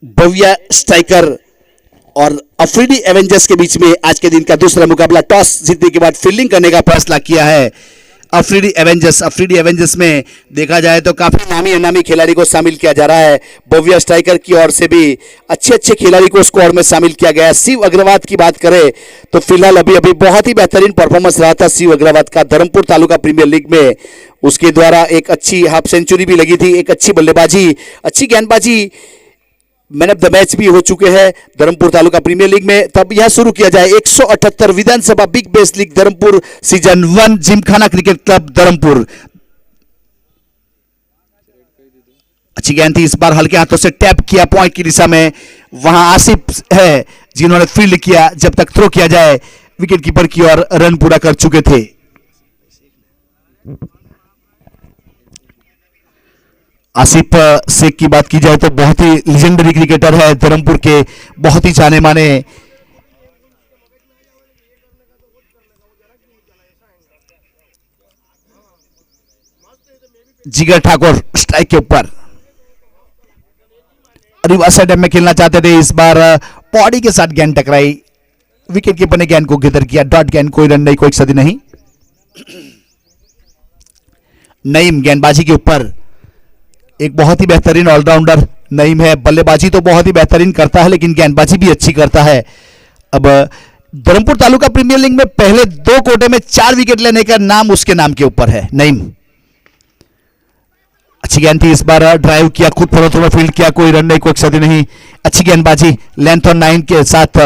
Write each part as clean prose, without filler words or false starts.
Bhavya striker और Afridi Avengers के बीच में आज के दिन का दूसरा मुकाबला। टॉस जीतने के बाद फील्डिंग करने का फैसला किया है अफरीदी एवेंजर्स में देखा जाए तो काफी नामी अनामी खिलाड़ी को शामिल किया जा रहा है। भव्या स्ट्राइकर की ओर से भी अच्छे अच्छे खिलाड़ी को स्क्वाड में शामिल किया गया है। शिव अग्रवाल की बात करें तो फिलहाल अभी बहुत ही बेहतरीन परफॉर्मेंस रहा था शिव अग्रवाल का धर्मपुर तालुका प्रीमियर लीग में। उसके द्वारा एक अच्छी हाफ सेंचुरी भी लगी थी, एक अच्छी बल्लेबाजी, अच्छी गेंदबाजी, मैन ऑफ द मैच भी हो चुके हैं धर्मपुर तालुका प्रीमियर लीग में। तब यह शुरू किया जाए 178 विधानसभा big base league Dharampur season 1 gymkhana cricket club Dharampur. अच्छी गेंद थी, इस बार हल्के हाथों से टैप किया पॉइंट की दिशा में। वहां आसिफ है जिन्होंने फील्ड किया, जब तक थ्रो किया जाए विकेट कीपर की ओर रन पूरा कर चुके थे। आसिफ शेख की बात की जाए तो बहुत ही लीजेंडरी क्रिकेटर है धर्मपुर के, बहुत ही जाने माने। जिगर ठाकुर स्ट्राइक के ऊपर रिवर्स साइड में खेलना चाहते थे, इस बार पौड़ी के साथ गेंद टकराई, विकेट कीपर ने गेंद को गिदर किया, डॉट गेंद, कोई रन नहीं, कोई सदी नहीं। नईम गेंदबाजी के ऊपर, एक बहुत ही बेहतरीन ऑलराउंडर नईम है। बल्लेबाजी तो बहुत ही बेहतरीन करता है लेकिन गेंदबाजी भी अच्छी करता है। अब धर्मपुर तालुका प्रीमियर लीग में पहले 2 कोटे में 4 विकेट लेने का नाम उसके नाम के ऊपर है नईम। अच्छी गेंद थी, इस बार ड्राइव किया, खुद फॉलो में फील्ड किया, कोई रन नहीं, कोई क्षति नहीं। अच्छी गेंदबाजी लेंथ और 9 के साथ।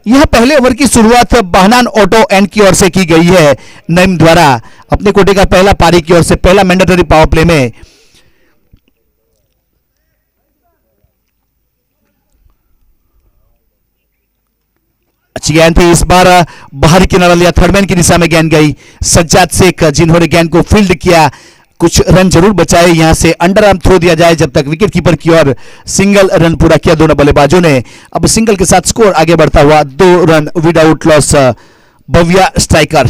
यह पहले ओवर की शुरुआत बहनान ऑटो एंड की ओर से की गई है नईम द्वारा। अपने कोटे का पहला पारी की ओर से पहला मैंडेटरी पावर प्ले में। अच्छी गेंद थी, इस बार बाहरी किनारा लिया, थर्डमैन की दिशा में गेंद गई। सज्जाद शेख जिन्होंने गेंद को फील्ड किया, कुछ रन जरूर बचाए। यहां से अंडर आर्म थ्रो दिया जाए जब तक विकेट कीपर की ओर सिंगल रन पूरा किया दोनों बल्लेबाजों ने। अब सिंगल के साथ स्कोर आगे बढ़ता हुआ 2 run without loss Bhavya striker.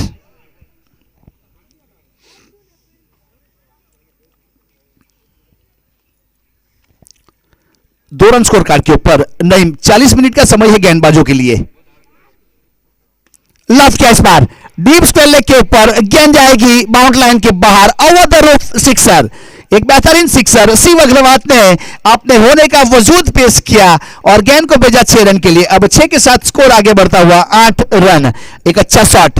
दो रन स्कोर कार्ड के ऊपर नईम। 40 मिनट का समय है गेंदबाजों के लिए। लव क्या इस बार डीप स्क्वायर लेग के ऊपर गेंद जाएगी बाउंड लाइन के बाहर, ओवर द रूफ, सिक्सर। एक बेहतरीन सिक्सर शिव अग्रवाल ने अपने होने का वजूद पेश किया और गेंद को भेजा 6 रन के लिए। अब 6 के साथ स्कोर आगे बढ़ता हुआ 8 रन। एक अच्छा शॉट।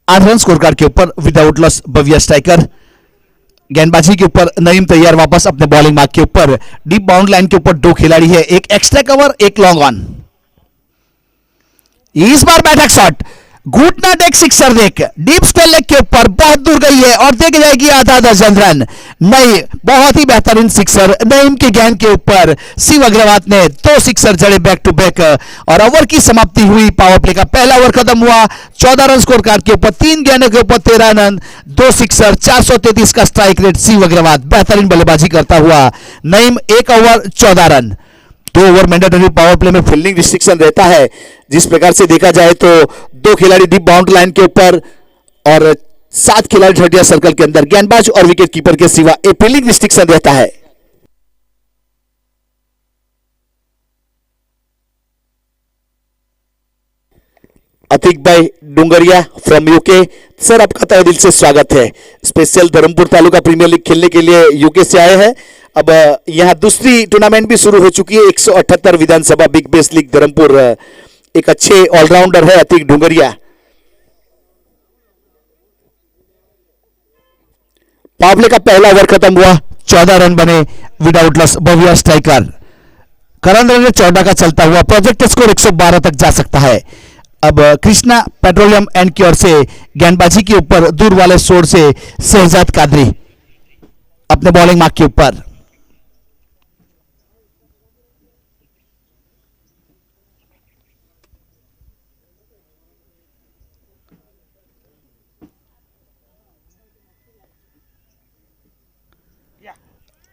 आठ रन स्कोर कार्ड के ऊपर विदाउट लॉस भव्या स्ट्राइकर। गेंदबाजी के ऊपर नईम तैयार वापस अपने बॉलिंग मार्क के ऊपर। डीप बाउंड लाइन के ऊपर 2 खिलाड़ी है, एक एक्स्ट्रा कवर, एक लॉन्ग ऑन। इस बार बैठक शॉट, घुटना टेक सिक्सर देख, डीप स्क्वायर लेग के ऊपर बहुत दूर गई है और देख जाएगी आधा दर्जन रन। नहीं, बहुत ही बेहतरीन सिक्सर नईम के गेंद के ऊपर शिव अग्रवाल ने 2 सिक्सर जड़े बैक टू बैक और ओवर की समाप्ति हुई। पावर प्ले का पहला ओवर खत्म हुआ 14 रन स्कोर कार्ड के ऊपर, 3 गेंदों के ऊपर 13 रन, 2 सिक्सर, 433 का स्ट्राइक रेट। शिव अग्रवाल बेहतरीन बल्लेबाजी करता हुआ। Naeem 1 over 14 run. 2 over mandatory power play में फील्डिंग रिस्ट्रिक्शन रहता है। जिस प्रकार से देखा जाए तो 2 खिलाड़ी डीप बाउंड लाइन के ऊपर और 7 खिलाड़ी ढटिया सर्कल के अंदर, गेंदबाज और विकेट कीपर के सिवा एक फील्डिंग रिस्ट्रिक्शन रहता है। अतिक भाई डुंगरिया फ्रॉम यूके, सर आपका तहे दिल से स्वागत है। Special Dharampur taluka premier league खेलने के लिए यूके से आए हैं। अब यहां दूसरी टूर्नामेंट भी शुरू हो चुकी है 178 विधानसभा बिग बेस लीग धर्मपुर। एक अच्छे ऑलराउंडर है अतिक डुंगरिया। पावले का पहला ओवर खत्म हुआ, 14 रन बने विदाउट लॉस भव्या स्ट्राइकर। करण रन 14 का चलता हुआ प्रोजेक्ट स्कोर 112 तक जा सकता है। अब कृष्णा पेट्रोलियम एंड की ओर से गेंदबाजी के ऊपर दूर वाले शोर से शहजाद कादरी अपने बॉलिंग मार्क के ऊपर।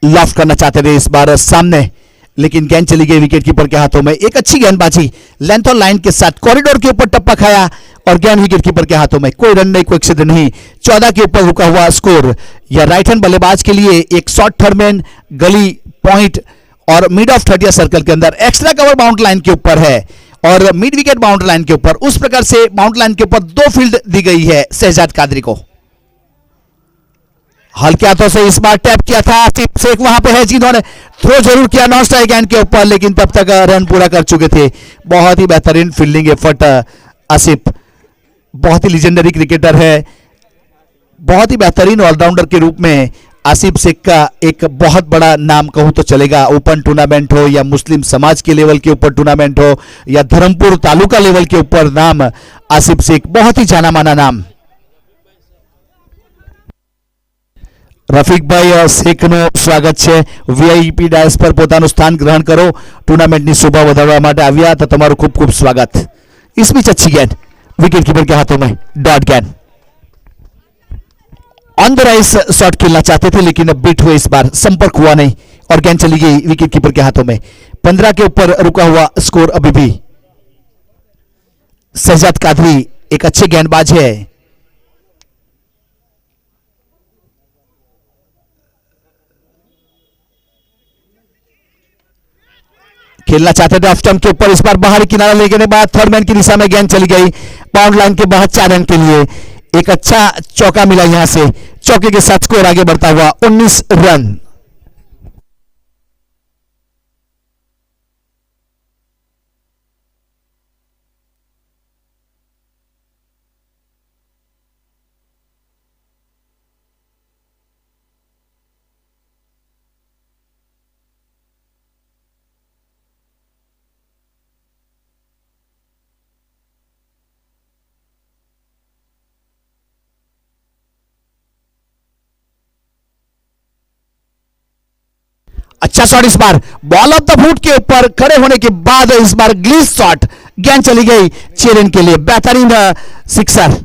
लॉफ्ट करना चाहते थे इस बार सामने, लेकिन गेंद चली गई विकेट कीपर के हाथों में। एक अच्छी गेंदबाजी लेंथ और लाइन के साथ कॉरिडोर के ऊपर टप्पा खाया और गेंद विकेट कीपर के हाथों में। कोई रन नहीं, कोई छिद्र नहीं। 14 के ऊपर रुका हुआ स्कोर। यह राइट हैंड बल्लेबाज के लिए एक शॉर्ट थर्डमैन गली पॉइंट और मिड ऑफ 30 सर्कल के अंदर एक्स्ट्रा कवर बाउंड्री लाइन के ऊपर है और मिड विकेट बाउंड्री लाइन के ऊपर। उस प्रकार से बाउंड्री लाइन के ऊपर 2 फील्ड दी गई है शहजाद कादरी को। हल्के हाथों से इस बार टैप किया था आसिफ शेख, वहां पे है जिन्होंने थ्रो जरूर किया नॉन स्ट्राइक हैंड के ऊपर, लेकिन तब तक रन पूरा कर चुके थे। बहुत ही बेहतरीन फील्डिंग एफर्ट आसिफ, बहुत ही लीजेंडरी क्रिकेटर है, बहुत ही बेहतरीन ऑलराउंडर के रूप में आसिफ शेख का एक बहुत बड़ा नाम कहूं तो चलेगा। ओपन टूर्नामेंट हो या मुस्लिम समाज के लेवल के ऊपर टूर्नामेंट हो या धर्मपुर तालुका लेवल के ऊपर नाम, आसिफ शेख बहुत ही जाना माना नाम। રફીકભાઈ શેખનું સ્વાગત છે। વીઆઈપી ડાયસ પર પોતાનું સ્થાન ગ્રહણ કરો। ટુર્નામેન્ટની શોભા વધારવા માટે આવ્યા તો તમારું ખૂબ ખૂબ સ્વાગત। इस बीच अच्छी गेंद विकेट कीपर के हाथों में, डॉट गेंद। ऑन द राइस शॉट खेलना चाहते थे लेकिन बीट हुए, इस बार संपर्क हुआ नहीं और गेंद चली गई विकेट कीपर के हाथों में। 15 के ऊपर रुका हुआ स्कोर अभी भी। शहजाद कादरी एक अच्छे गेंदबाज है। खेलना चाहते थे ऑफ स्टंप के ऊपर, इस बार बाहरी किनारा लेने के बाद थर्ड मैन की दिशा में गेंद चली गई बाउंड्री लाइन के बाहर 4 रन के लिए। एक अच्छा चौका मिला यहां से, चौके के साथ स्कोर आगे बढ़ता हुआ 19 रन। अच्छा शॉट इस बार बॉल ऑफ द फुट के ऊपर खड़े होने के बाद इस बार ग्लिच शॉट, गेंद चली गई 6 रन के लिए। बेहतरीन सिक्सर।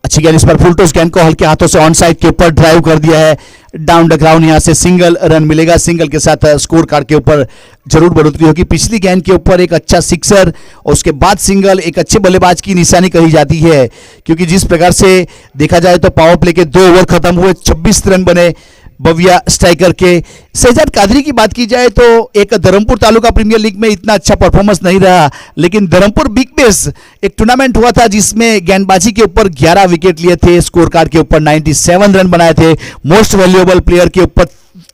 अच्छी गेंद इस पर फुल टॉस गेंद को हल्के हाथों से ऑन साइड के ऊपर ड्राइव कर दिया है डाउन द ग्राउंड। यहां से सिंगल रन मिलेगा, सिंगल के साथ स्कोर कार्ड के ऊपर जरूर बढ़ोतरी होगी। पिछली गेंद के ऊपर एक अच्छा सिक्सर और उसके बाद सिंगल एक अच्छे बल्लेबाज की निशानी कही जाती है, क्योंकि जिस प्रकार से देखा जाए तो पावर प्ले के 2 ओवर खत्म हुए, 26 रन बने बविया स्ट्राइकर के। शहजाद कादरी की बात की जाए तो एक धर्मपुर तालुका प्रीमियर लीग में इतना अच्छा परफॉर्मेंस नहीं रहा, लेकिन धर्मपुर बिग बेस एक टूर्नामेंट हुआ था जिसमें गेंदबाजी के ऊपर 11 विकेट लिए थे, स्कोर कार्ड के ऊपर 97 रन बनाए थे, मोस्ट वैल्यूएबल प्लेयर के ऊपर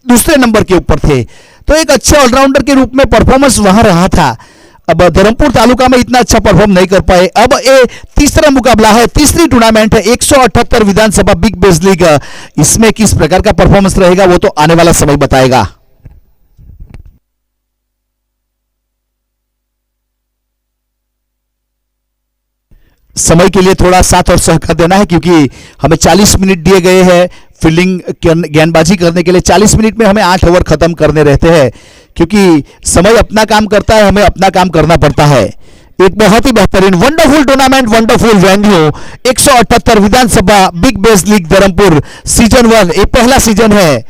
दूसरे नंबर के ऊपर थे। तो एक अच्छे ऑलराउंडर के रूप में परफॉर्मेंस वहां रहा था। अब धर्मपुर तालुका में इतना अच्छा परफॉर्म नहीं कर पाए। अब ये तीसरा मुकाबला है, तीसरी टूर्नामेंट है 178 विधानसभा बिग बेस लीग। इसमें किस प्रकार का परफॉर्मेंस रहेगा वो तो आने वाला समय बताएगा। समय के लिए थोड़ा साथ और सहकार देना है, क्योंकि हमें 40 मिनट दिए गए हैं फील्डिंग गेंदबाजी करने के लिए। 40 मिनट में हमें 8 ओवर खत्म करने रहते हैं, क्योंकि समय अपना काम करता है, हमें अपना काम करना पड़ता है। एक बहुत ही बेहतरीन वंडरफुल टूर्नामेंट, वंडरफुल वेन्यू, 178 विधानसभा big base league Dharampur season 1, ये पहला सीजन है।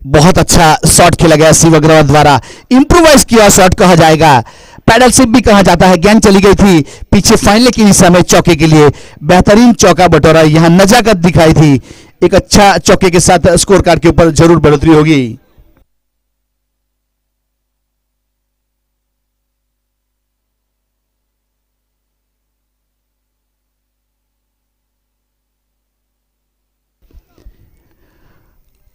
बहुत अच्छा शॉट खेला गया शिव अग्रवाल द्वारा, इंप्रोवाइज किया शॉट कहा जाएगा। पैडल शिप भी कहा जाता है। गेंद चली गई थी पीछे फाइनल की दिशा में चौके के लिए, बेहतरीन चौका बटोरा, यहां नजाकत दिखाई थी। एक अच्छा चौके के साथ स्कोर कार्ड के ऊपर जरूर बढ़ोतरी होगी।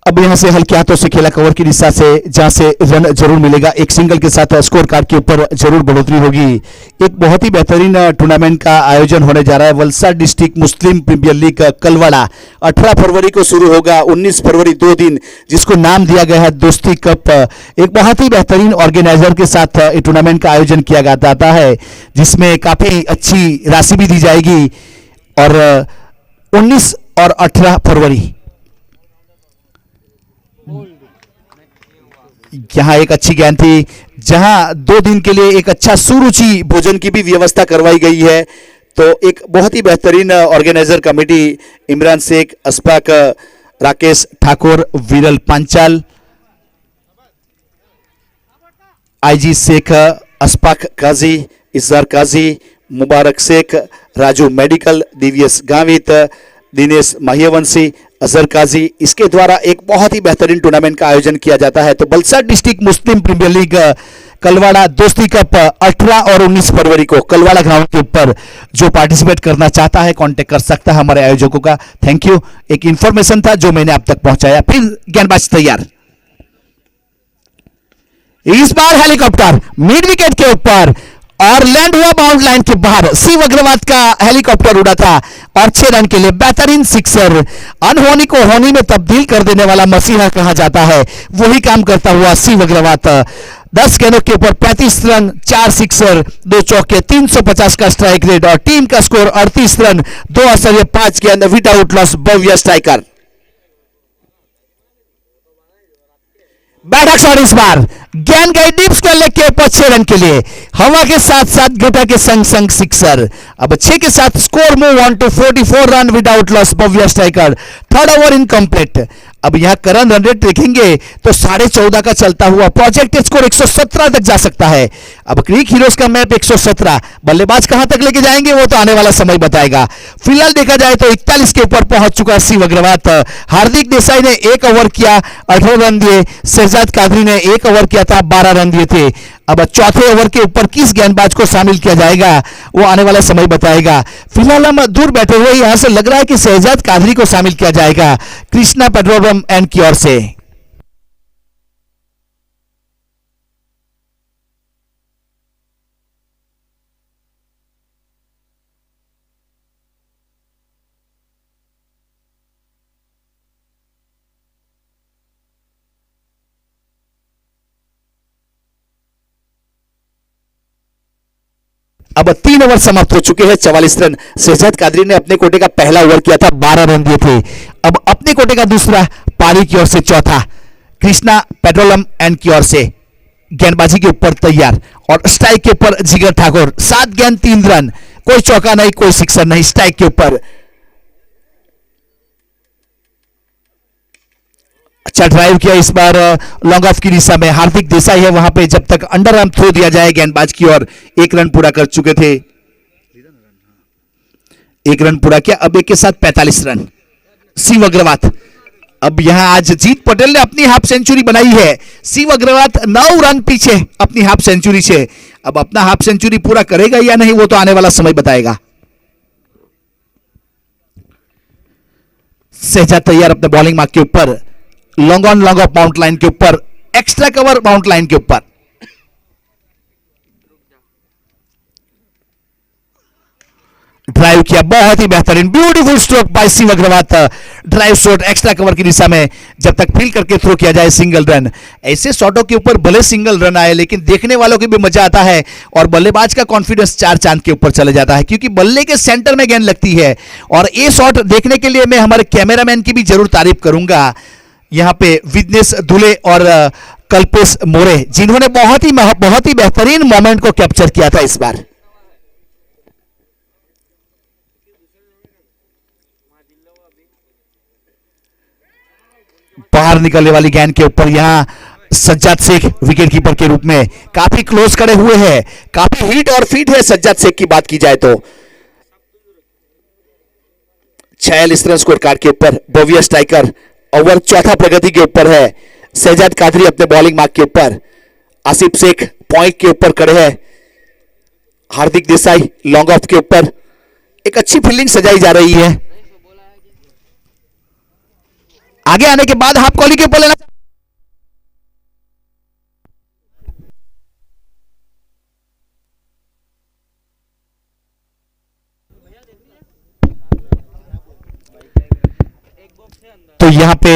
अब यहां से हल्के हाथों से खेला कवर की दिशा से, जहां से रन जरूर मिलेगा। एक सिंगल के साथ स्कोर कार्ड के ऊपर जरूर बढ़ोतरी होगी। एक बहुत ही बेहतरीन टूर्नामेंट का आयोजन होने जा रहा है। वलसाड डिस्ट्रिक्ट मुस्लिम प्रीमियर लीग कलवाड़ा 18 फरवरी को शुरू होगा, 19 फरवरी 2 दिन, जिसको नाम दिया गया है दोस्ती कप। एक बहुत ही बेहतरीन ऑर्गेनाइजर के साथ टूर्नामेंट का आयोजन किया जाता है, जिसमें काफी अच्छी राशि भी दी जाएगी। और 19 और 18 फरवरी यहां एक अच्छी गेंद थी, जहां 2 दिन के लिए एक अच्छा सुरुचि भोजन की भी व्यवस्था करवाई गई है। तो एक बहुत ही बेहतरीन ऑर्गेनाइजर कमेटी, इमरान शेख, अस्पाक, राकेश ठाकुर, विरल पांचाल, आईजी शेख, अस्पाक काजी, इजहार काजी, मुबारक शेख, राजू मेडिकल, दिव्यस गावित, दिनेश माह्यवंशी, अजहर काजी, इसके द्वारा एक बहुत ही बेहतरीन टूर्नामेंट का आयोजन किया जाता है। तो वलसाड डिस्ट्रिक्ट मुस्लिम प्रीमियर लीग कलवाड़ा दोस्ती कप 18 और 19 फरवरी को कलवाड़ा ग्राउंड के ऊपर जो पार्टिसिपेट करना चाहता है कांटेक्ट कर सकता है हमारे आयोजकों का। Thank you. एक इंफॉर्मेशन था जो मैंने आप तक पहुंचाया। फिर गेंदबाज तैयार, इस बार हेलीकॉप्टर मिड विकेट के ऊपर और लैंड हुआ बाउंड लाइन के बाहर। शिव अग्रवाल का हेलीकॉप्टर उड़ा था और 6 रन के लिए बेहतरीन सिक्सर। अनहोनी को होनी में तब्दील कर देने वाला मसीहा कहा जाता है, वही काम करता हुआ शिव अग्रवाल। 10 गेंदों के ऊपर 35 रन, 4 सिक्सर, 2 चौके, 350 का स्ट्राइक रेट और टीम का स्कोर 38 रन, 2 असर, 5 गेंद विदाउट लॉस। भव्य स्ट्राइकर, बैठक शॉट, इस बार गेंद गई डीप स्क्वायर लेग के ऊपर 6 रन के लिए, हवा के साथ साथ घटा के संग संग सिक्सर। अब 6 के साथ score move on to 44 run without loss. Bhavya striker, 3rd over incomplete. अब यहां करंट रन रेट देखेंगे तो 14.5 का चलता हुआ प्रोजेक्ट स्कोर 117 तक जा सकता है। अब क्रिक हीरोज का मैप 117, बल्लेबाज कहां तक लेके जाएंगे वो तो आने वाला समय बताएगा। फिलहाल देखा जाए तो 41 के ऊपर पहुंच चुका शिव अग्रवाल। हार्दिक देसाई ने 1 ओवर किया, 18 रन दिए। शहजाद कादरी ने 1 ओवर किया था, 12 रन दिए थे। अब 4थे ओवर के ऊपर किस गेंदबाज को शामिल किया जाएगा वो आने वाला समय बताएगा। फिलहाल हम दूर बैठे हुए यहां से लग रहा है कि शहजाद कादरी को शामिल किया जाएगा कृष्णा पेट्रोलियम एंड की ओर से। अब 3 ओवर समाप्त हो चुके हैं, 44 रन। शहजाद कादरी ने अपने कोटे का पहला ओवर किया था, 12 रन दिए थे। अब अपने कोटे का दूसरा, पारी की ओर से चौथा, कृष्णा पेट्रोलियम एंड की ओर से गेंदबाजी के ऊपर तैयार और स्ट्राइक के ऊपर जिगर ठाकुर। 7 गेंद 3 रन, कोई चौका नहीं, कोई सिक्सर नहीं। स्ट्राइक के ऊपर अच्छा ड्राइव किया इस बार लॉन्ग ऑफ की दिशा में। हार्दिक देसाई है वहां पे, जब तक अंडर आर्म थ्रो दिया जाए गेंदबाज की ओर। 1 रन पूरा कर चुके थे, 1 रन पूरा किया। अब 1 के साथ 45 रन। शिव अग्रवाल, अब यहां आज जीत पटेल ने अपनी हाफ सेंचुरी बनाई है। शिव अग्रवाल 9 रन पीछे अपनी हाफ सेंचुरी से। अब अपना हाफ सेंचुरी पूरा करेगा या नहीं वो तो आने वाला समय बताएगा। शहजाद तैयार अपने बॉलिंग मार्क के ऊपर, long on long off bound line के ऊपर, एक्स्ट्रा कवर बाउंड लाइन के ऊपर। ड्राइव किया, बहुत ही बेहतरीन, beautiful stroke by Shiv Agarwal. Drive shot extra cover की दिशा में, जब तक फील करके थ्रो किया जाए सिंगल रन। ऐसे शॉटों के ऊपर भले सिंगल रन आए लेकिन देखने वालों को भी मजा आता है और बल्लेबाज का कॉन्फिडेंस 4 चांद के ऊपर चले जाता है, क्योंकि बल्ले के सेंटर में गेंद लगती है। और ये शॉट देखने के लिए मैं हमारे कैमरामैन की भी जरूर तारीफ करूंगा, यहां पे विघ्नेश दुले और कल्पेश मोरे, जिन्होंने बहुत ही बेहतरीन मोमेंट को कैप्चर किया था इस बार। बाहर निकलने वाली गेंद के ऊपर यहां सज्जाद शेख विकेट कीपर के रूप में काफी क्लोज खड़े हुए हैं, काफी हिट और फीट है सज्जाद शेख की बात की जाए तो। 46 रन स्कोर कार्ड के ऊपर बोविया स्ट्राइकर ओवर चौथा प्रगति के ऊपर है। शहजाद कादरी अपने बॉलिंग मार्क के ऊपर, आसिफ शेख पॉइंट के ऊपर खड़े हैं, हार्दिक देसाई लॉन्ग ऑफ के ऊपर। एक अच्छी फील्डिंग सजाई जा रही है। आगे आने के बाद हाफ कॉली के ऊपर लेना। तो यहां पे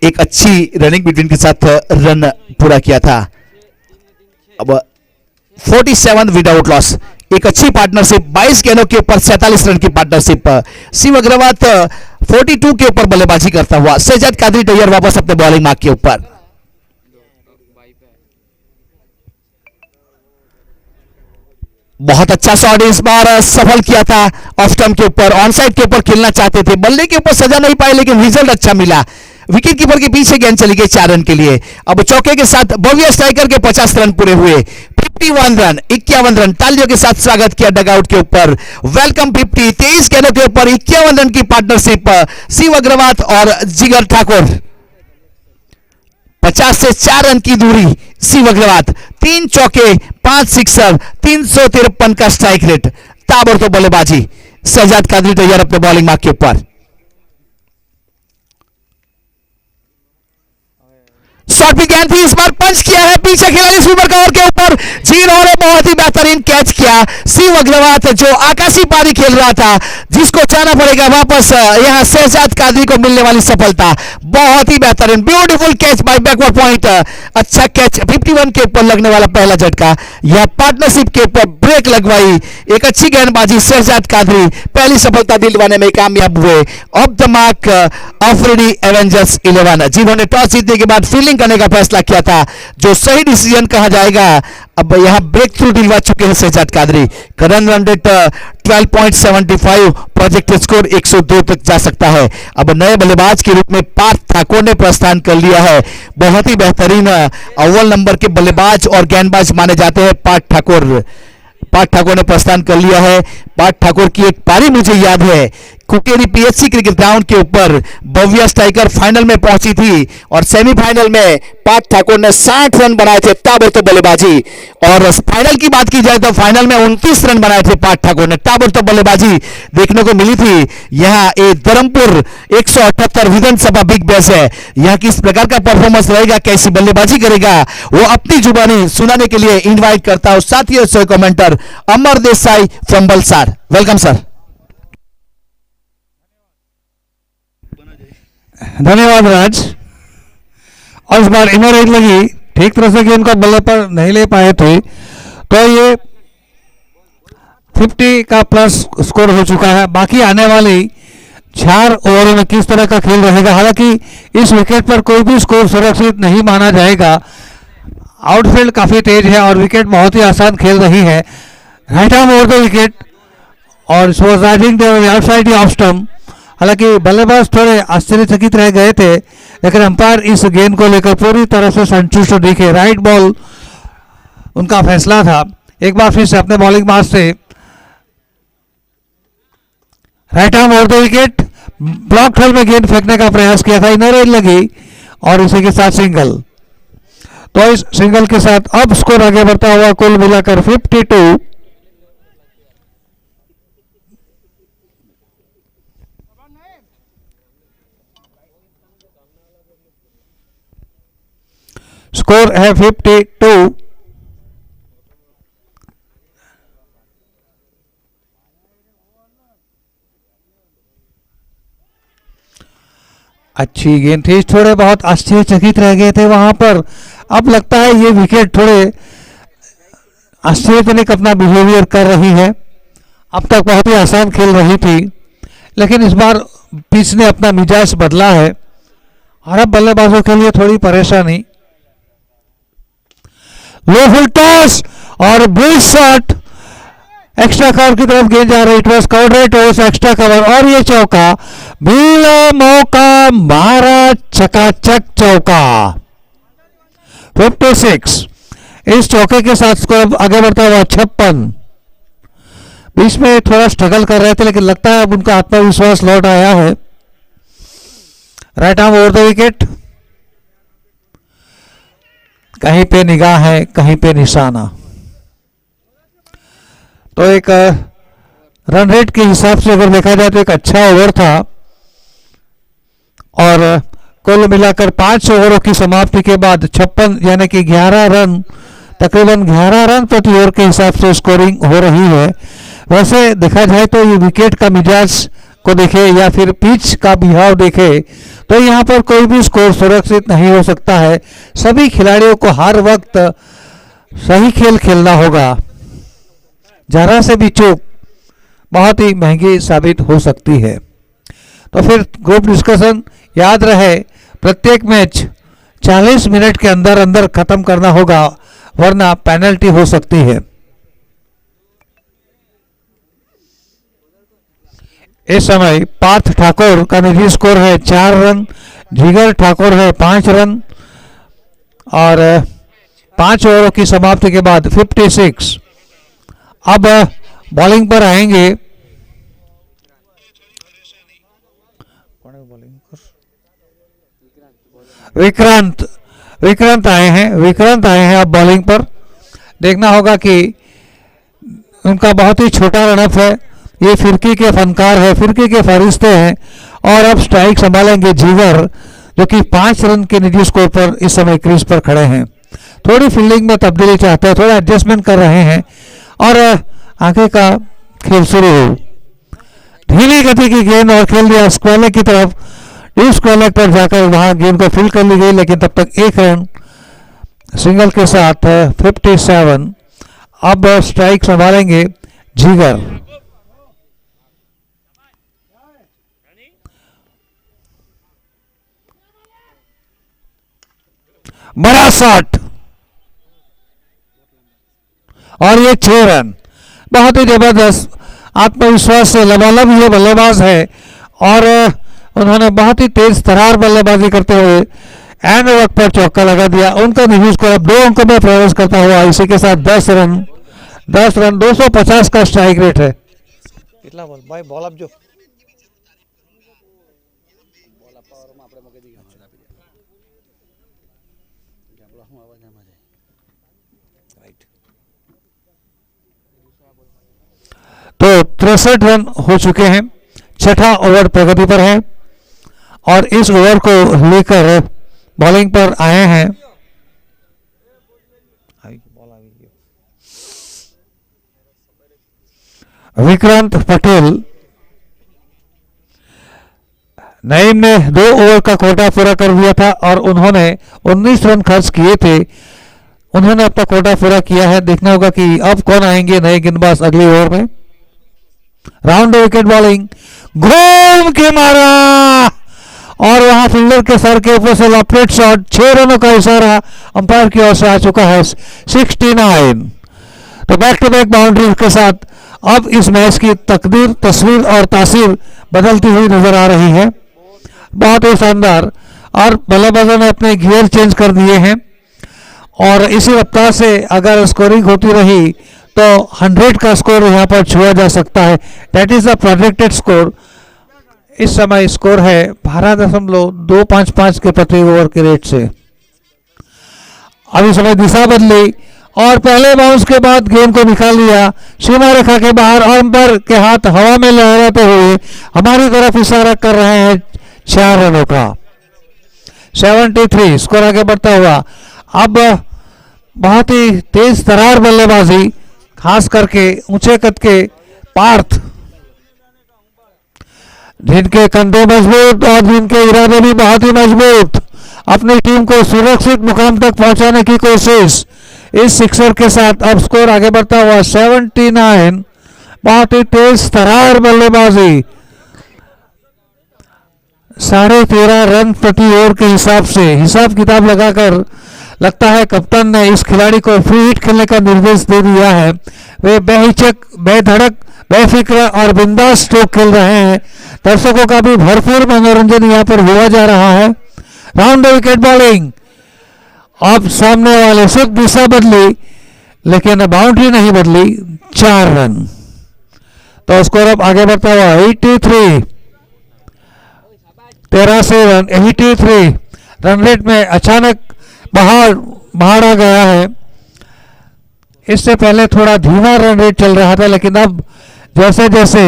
एक अच्छी रनिंग बिटवीन के साथ रन पूरा किया था। अब 47 विदाउट लॉस, एक अच्छी पार्टनरशिप, 22 गेंदों के ऊपर 47 रन की पार्टनरशिप। शिव अग्रवाल 42 के ऊपर बल्लेबाजी करता हुआ। शहजाद कादरी तैयार वापस अपने बॉलिंग मार्क के ऊपर। बहुत अच्छा शॉट इस बार सफल किया था। ऑफ स्टंप के ऊपर, ऑन साइड के ऊपर खेलना चाहते थे, बल्ले के ऊपर सजा नहीं पाए, लेकिन रिजल्ट अच्छा मिला। विकेट कीपर के पीछे गेंद चली गई 4 रन के लिए। अब चौके के साथ भव्य स्ट्राइकर के 50 रन पूरे हुए। 51 रन, 51 रन, तालियों के साथ स्वागत किया डगआउट के ऊपर। वेलकम 50, 23 गेंदों के ऊपर 51 रन की पार्टनरशिप शिव अग्रवाल और जिगर ठाकुर। 50 से 4 रन की दूरी शिव अग्रवाल, 3 चौके, 5 सिक्सर, 353 का स्ट्राइक रेट, ताबड़तोड़ बल्लेबाजी। शहजाद कादरी तैयार अपने बॉलिंग मार्क के ऊपर। शॉट भी गेंद थी, इस बार पंच किया है पीछे खिलाड़ी स्वीपर कवर के ऊपर। जीरो ने बहुत ही बेहतरीन कैच किया। शिव अग्रवाल जो आकाशी पारी खेल रहा था, जिसको जाना पड़ेगा वापस, यहां शहजाद कादरी को मिलने वाली सफलता। बहुत ही बेहतरीन, beautiful catch by backward point. अच्छा कैच, 51 के ऊपर लगने वाला पहला झटका। यह पार्टनरशिप के ऊपर ब्रेक लगवाई, एक अच्छी गेंदबाजी। शहजाद कादरी पहली सफलता दिलवाने में कामयाब हुए। Of the mark Afridi Avengers 11, जिन्होंने टॉस जीतने के बाद फील्डिंग करने का फैसला किया था, जो सही डिसीजन कहा जाएगा। अब यहां ब्रेक थ्रू दिलवा चुके हैं Shahzad Qadri. Current run rate 12.75, projected score 102 तक जा सकता है। अब नए बल्लेबाज के रूप में पार्थ ठाकुर ने प्रस्थान कर लिया है। बहुत ही बेहतरीन अव्वल नंबर के बल्लेबाज और गेंदबाज माने जाते हैं पार्थ ठाकुर। पार्थ ठाकुर ने प्रस्थान कर लिया है। पार्थ ठाकुर की एक पारी मुझे याद है, कुकेरी पीएचसी क्रिकेट ग्राउंड के ऊपर भव्या स्ट्राइकर फाइनल में पहुंची थी और सेमीफाइनल में पार्थ ठाकुर ने 60 रन बनाए थे, ताबड़तोड़ बल्लेबाजी। और फाइनल की बात की जाए तो फाइनल में 29 रन बनाए थे पार्थ ठाकुर ने, ताबड़तोड़ बल्लेबाजी देखने को मिली थी। यहां एक धर्मपुर 178 विधानसभा बिग बैश है, यहां किस प्रकार का परफॉर्मेंस रहेगा, कैसी बल्लेबाजी करेगा, वो अपनी जुबानी सुनाने के लिए इन्वाइट करता हूं साथियों से commenter Amar Desai from Balsar. Welcome sir. धन्यवाद राज। और इस बार इनर एज लगी, ठीक तरह से गेंद को बल्ले पर नहीं ले पाए थे, तो ये 50 का प्लस स्कोर हो चुका है। बाकी आने वाली 4 ओवरों में किस तरह का खेल रहेगा, हालांकि इस विकेट पर कोई भी स्कोर सुरक्षित नहीं माना जाएगा। आउटफील्ड काफी तेज है और विकेट बहुत ही आसान खेल रही है। Right arm over the wicket और राइडिंग आउटसाइड ऑफ स्टंप। हालांकि बल्लेबाज थोड़े आश्चर्यचकित रह गए थे, लेकिन अंपायर इस गेंद को लेकर पूरी तरह से संतुष्ट दिखे। राइट बॉल उनका फैसला था। एक बार फिर से अपने बॉलिंग मार्क से right arm over the wicket, block hole में गेंद फेंकने का प्रयास किया था, इनर एज लगी और इसी के साथ सिंगल। तो इस सिंगल के साथ अब स्कोर आगे बढ़ता हुआ कुल मिलाकर 52। स्कोर है 52। अच्छी गेंद थी, थोड़े बहुत आश्चर्यचकित रह गए थे वहां पर। अब लगता है ये विकेट थोड़े आश्चर्यजनक अपना बिहेवियर कर रही है। अब तक बहुत ही आसान खेल रही थी, लेकिन इस बार पिच ने अपना मिजाज बदला है और अब बल्लेबाजों के लिए थोड़ी परेशानी। लो फुल टॉस और ब्रिज शॉट, एक्स्ट्रा कवर की तरफ गेंद जा रही। It was covered toss, extra cover और ये चौका, मिला मौका, मारा चकाचक चौका। 56। इस चौके के साथ स्कोर आगे बढ़ता हुआ 56। बीच में थोड़ा स्ट्रगल कर रहे थे लेकिन लगता है अब उनका आत्मविश्वास लौट आया है। Right arm over the wicket, कहीं पे निगाह है कहीं पे निशाना। तो एक रन रेट के हिसाब से अगर देखा जाए तो एक अच्छा ओवर था और कुल मिलाकर 5 ओवरों की समाप्ति के बाद 56 यानी कि 11 रन, तकरीबन 11 रन प्रति ओवर के हिसाब से स्कोरिंग हो रही है। वैसे देखा जाए तो ये विकेट का मिजाज को देखे या फिर पिच का बिहाव देखे तो यहाँ पर कोई भी स्कोर सुरक्षित नहीं हो सकता है। सभी खिलाड़ियों को हर वक्त सही खेल खेलना होगा, जरा से भी चूक बहुत ही महंगी साबित हो सकती है। तो फिर ग्रुप डिस्कशन याद रहे, प्रत्येक मैच 40 मिनट के अंदर अंदर खत्म करना होगा वरना पेनल्टी हो सकती है। इस समय पार्थ ठाकुर का निजी स्कोर है 4 रन, जिगर ठाकुर है 5 रन और 5 ओवरों की समाप्ति के बाद 56। अब बॉलिंग पर आएंगे विक्रांत आए हैं अब बॉलिंग पर। देखना होगा कि उनका बहुत ही छोटा रनअप है, ये फिरकी के फनकार है, फिरकी के फरिश्ते हैं। और अब स्ट्राइक संभालेंगे जिगर जो कि 5 रन के निजी स्कोर पर इस समय क्रीज पर खड़े हैं। थोड़ी फील्डिंग में तब्दीली चाहते हैं, थोड़ा एडजस्टमेंट कर रहे हैं और आगे का खेल शुरू हो। धीमी गति की गेंद और खेल दिया स्क्वायर की तरफ, डीप स्क्वायर पर जाकर वहां गेंद को फील्ड कर ली गई लेकिन तब तक 1 रन सिंगल के साथ 57। अब स्ट्राइक संभालेंगे जिगर। बड़ा शॉट और ये 6 रन, बहुत ही जबरदस्त आत्मविश्वास से लबालब ये बल्लेबाज है और उन्होंने बहुत ही तेज तरार बल्लेबाजी करते हुए एंड वक्त पर चौका लगा दिया। उनका निजी स्कोर अब 2 अंकों में प्रवेश करता हुआ इसी के साथ 10 रन 250 का स्ट्राइक रेट है। कितना बॉल भाई बॉल अब जो तो 63 रन हो चुके हैं, 6ठा ओवर प्रगति पर है और इस ओवर को लेकर बॉलिंग पर आए हैं विक्रांत पटेल। नईम ने 2 ओवर का कोटा पूरा कर दिया था और उन्होंने 19 रन खर्च किए थे, उन्होंने अपना कोटा पूरा किया है। देखना होगा कि अब कौन आएंगे नए गेंदबाज अगली ओवर में। राउंड विकेट बॉलिंग, घूम के मारा और वहां फील्डर के सर के ऊपर से लॉपलेट शॉट। 6 रनों का इशारा अंपायर की ओर से आ चुका है 69। तो बैक टू बैक बाउंड्री के साथ अब इस मैच की तकदीर, तस्वीर और तासीर बदलती हुई नजर आ रही है। बहुत ही शानदार और बल्लेबाजों ने अपने गियर चेंज कर दिए हैं और इसी रफ्तार से अगर स्कोरिंग होती रही तो 100 का स्कोर यहाँ पर छुआ जा सकता है। That is the projected score. इस समय स्कोर है 12.255 के प्रति ओवर के रेट से। अभी समय दिशा बदली और पहले बाउंस के बाद गेंद को निकाल लिया सीमा रेखा के बाहर और अंपायर के हाथ हवा में लहराते हुए हमारी तरफ इशारा कर रहे हैं 4 रनों का। 73 स्कोर आगे बढ़ता हुआ। अब बहुत ही तेज तरार बल्लेबाजी, खास करके ऊंचे कद के पार्थ, जिनके कंधे मजबूत और जिनके इरादे भी बहुत ही मजबूत, अपनी टीम को सुरक्षित मुकाम तक पहुंचाने की कोशिश। इस सिक्सर के साथ अब स्कोर आगे बढ़ता हुआ 79। बहुत ही तेज तरार बल्लेबाजी, 13.5 रन प्रति ओवर के हिसाब से हिसाब किताब लगाकर लगता है कप्तान ने इस खिलाड़ी को फ्री हिट खेलने का निर्देश दे दिया है। वे बेहिचक, बेधड़क, बेफिक्र और बिंदास स्ट्रोक खेल रहे हैं। दर्शकों का भी भरपूर मनोरंजन यहाँ पर हुआ जा रहा है। राउंड द विकेट बॉलिंग अब सामने वाले सिर्फ दिशा बदली लेकिन बाउंड्री नहीं बदली, 4 रन। तो स्कोर अब आगे बढ़ता हुआ 83, 83 रन, 83 रन रेट में अचानक बाहर आ गया है। इससे पहले थोड़ा धीमा रन रेट चल रहा था, लेकिन अब जैसे जैसे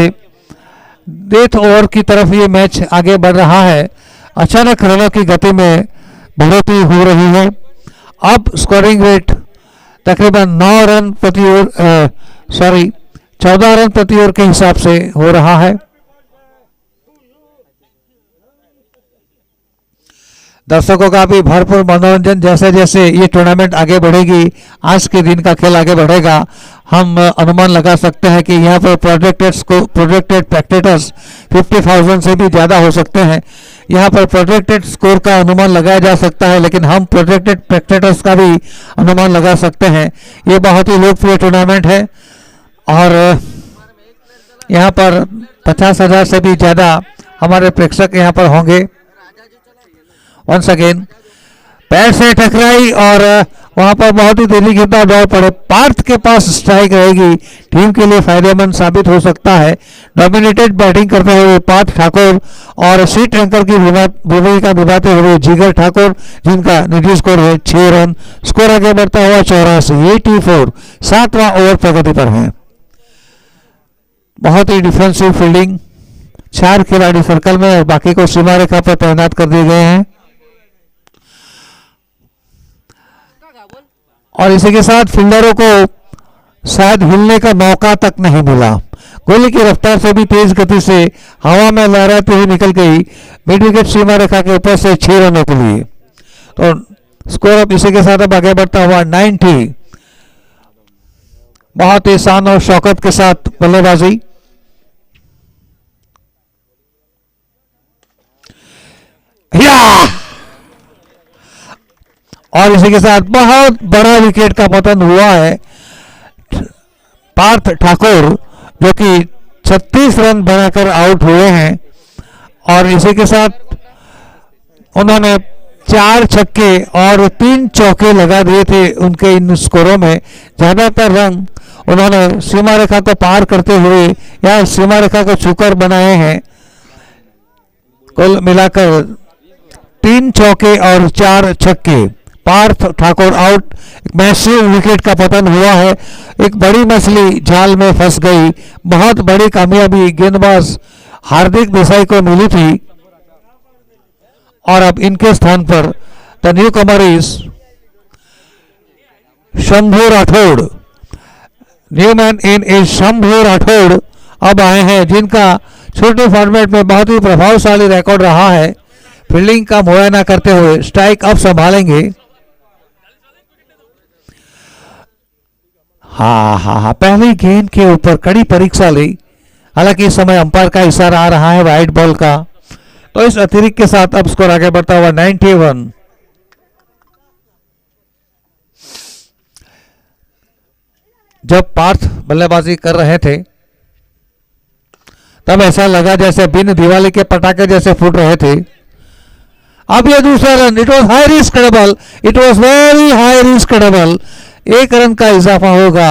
डेथ ओवर की तरफ ये मैच आगे बढ़ रहा है, अचानक रनों की गति में बढ़ोतरी हो रही है। अब स्कोरिंग रेट तकरीबन 9 रन प्रति ओवर, 14 रन प्रति ओवर के हिसाब से हो रहा है। दर्शकों का भी भरपूर मनोरंजन। जैसे जैसे ये टूर्नामेंट आगे बढ़ेगी, आज के दिन का खेल आगे बढ़ेगा, हम अनुमान लगा सकते हैं कि यहाँ पर प्रोजेक्टेड स्पेक्टेटर्स 50,000 से भी ज़्यादा हो सकते हैं। यहाँ पर प्रोजेक्टेड स्कोर का अनुमान लगाया जा सकता है, लेकिन हम प्रोजेक्टेड स्पेक्टेटर्स का भी अनुमान लगा सकते हैं। ये बहुत ही लोकप्रिय टूर्नामेंट है और यहाँ पर 50,000 से भी ज़्यादा हमारे प्रेक्षक यहाँ पर होंगे। वंस अगेन पैर से टकराई और वहां पर बहुत ही तेजी के साथ दौड़ पड़े। पार्थ के पास स्ट्राइक रहेगी, टीम के लिए फायदेमंद साबित हो सकता है। डोमिनेटेड बैटिंग करते हुए पार्थ ठाकुर और सीट एंकर की भूमिका निभाते हुए जिगर ठाकुर, जिनका निजी स्कोर है 6 रन। स्कोर आगे बढ़ता हुआ 84, 84, 7वां ओवर प्रगति पर है। बहुत ही डिफेंसिव फील्डिंग, 4 खिलाड़ी सर्कल में और बाकी को सीमा रेखा पर तैनात कर दिए गए हैं। और इसी के साथ फील्डरों को शायद हिलने का मौका तक नहीं मिला। गोली की रफ्तार से भी तेज गति से हवा में लहराते हुए निकल गई मिड विकेट सीमा रेखा के ऊपर से 6 रनों के लिए। तो स्कोर अब इसी के साथ अब आगे बढ़ता हुआ 90। बहुत ही शान और शौकत के साथ बल्लेबाजी। और इसी के साथ बहुत बड़ा विकेट का पतन हुआ है। पार्थ ठाकुर जो कि 36 रन बनाकर आउट हुए हैं और इसी के साथ उन्होंने 4 छक्के और 3 चौके लगा दिए थे उनके इन स्कोरों में। ज्यादातर रन उन्होंने सीमा रेखा को पार करते हुए या सीमा रेखा को छूकर बनाए हैं। कुल मिलाकर 3 चौके और 4 छक्के। Parth Thakur out. Massive wicket का पतन हुआ है। एक बड़ी मछली जाल में फंस गई। बहुत बड़ी कामयाबी गेंदबाज हार्दिक देसाई को मिली थी और अब इनके स्थान पर the new Qamar is Shambhu Rathore. New man in is Shambhu Rathore अब आए हैं, जिनका छोटे फॉर्मेट में बहुत ही प्रभावशाली रिकॉर्ड रहा है। फील्डिंग का मुआयना करते हुए स्ट्राइक अब संभालेंगे। हाँ, पहली गेंद के ऊपर कड़ी परीक्षा ली। हालांकि इस समय अंपायर का इशारा आ रहा है वाइड बॉल का। तो इस अतिरिक्त के साथ अब स्कोर आगे बढ़ता हुआ 91। जब पार्थ बल्लेबाजी कर रहे थे तब ऐसा लगा जैसे बिन दिवाली के पटाखे जैसे फूट रहे थे। अब ये दूसरा run, it was high risk double, it was very high risk double. 1 run का इजाफा होगा।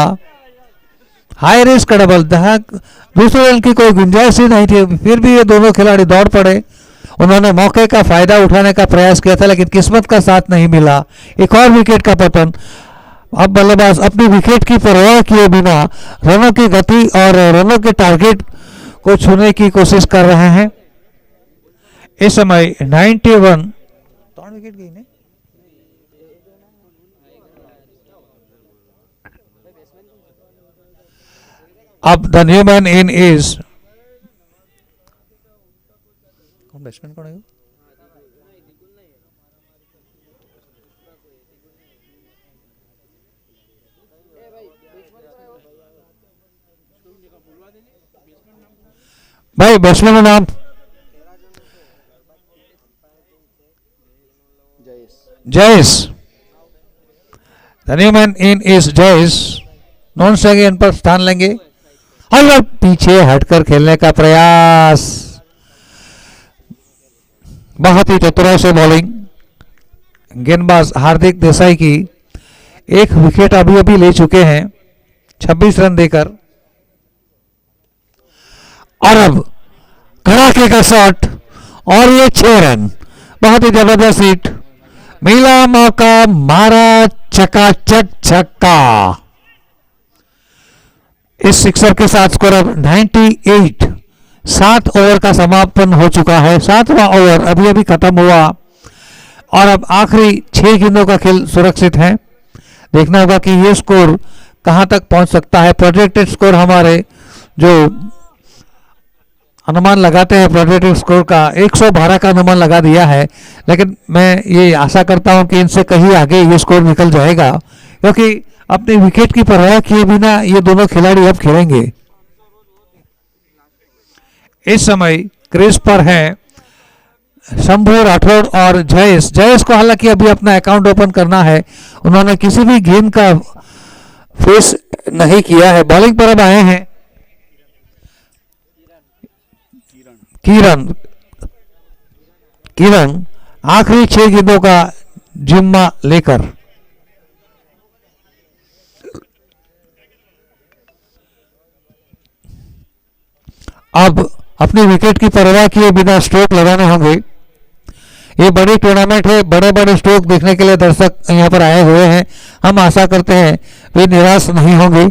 हाई रिस्क डबल, दूसरे रन की कोई गुंजाइश ही नहीं थी, फिर भी ये दोनों खिलाड़ी दौड़ पड़े। उन्होंने मौके का फायदा उठाने का प्रयास किया था, लेकिन किस्मत का साथ नहीं मिला। एक और विकेट का पतन। अब बल्लेबाज अपनी विकेट की परवाह किए बिना रनों की गति और रनों के टारगेट को छूने की कोशिश कर रहे हैं। इस समय 91। 3 विकेट गई ने। अब the new man in is batsman कौन है? भाई बैट्समैन का नाम Jayesh. The new man in is Jayesh non strike पर स्थान लेंगे और पीछे हटकर खेलने का प्रयास। बहुत ही चतुराई से बॉलिंग। गेंदबाज हार्दिक देसाई की एक विकेट अभी अभी ले चुके हैं 26 रन देकर। और अब कड़ाके का शॉट और ये 6 रन, बहुत ही जबरदस्त हिट, मिला मौका, मारा चकाचक छक्का। इस सिक्सर के साथ स्कोर अब 98। 7 ओवर का समापन हो चुका है, 7वां ओवर अभी अभी खत्म हुआ और अब आखिरी 6 गेंदों का खेल सुरक्षित है। देखना होगा कि ये स्कोर कहां तक पहुंच सकता है। प्रोजेक्टेड स्कोर हमारे जो अनुमान लगाते हैं प्रोजेक्टेड स्कोर का 112 का अनुमान लगा दिया है, लेकिन मैं ये आशा करता हूं कि इनसे कहीं आगे ये स्कोर निकल जाएगा, क्योंकि अपने विकेट की परवाह किए बिना ये दोनों खिलाड़ी अब खेलेंगे। इस समय क्रीज पर हैं शंभू राठौड़ और जयेश को हालांकि अभी अपना अकाउंट ओपन करना है, उन्होंने किसी भी गेम का फेस नहीं किया है। बॉलिंग पर अब आए हैं किरण आखिरी 6 गेंदों का जिम्मा लेकर। अब अपनी विकेट की परवाह किए बिना स्ट्रोक लगाने होंगे। ये बड़ी टूर्नामेंट है, बड़े बड़े स्ट्रोक देखने के लिए दर्शक यहाँ पर आए हुए हैं। हम आशा करते हैं वे निराश नहीं होंगे।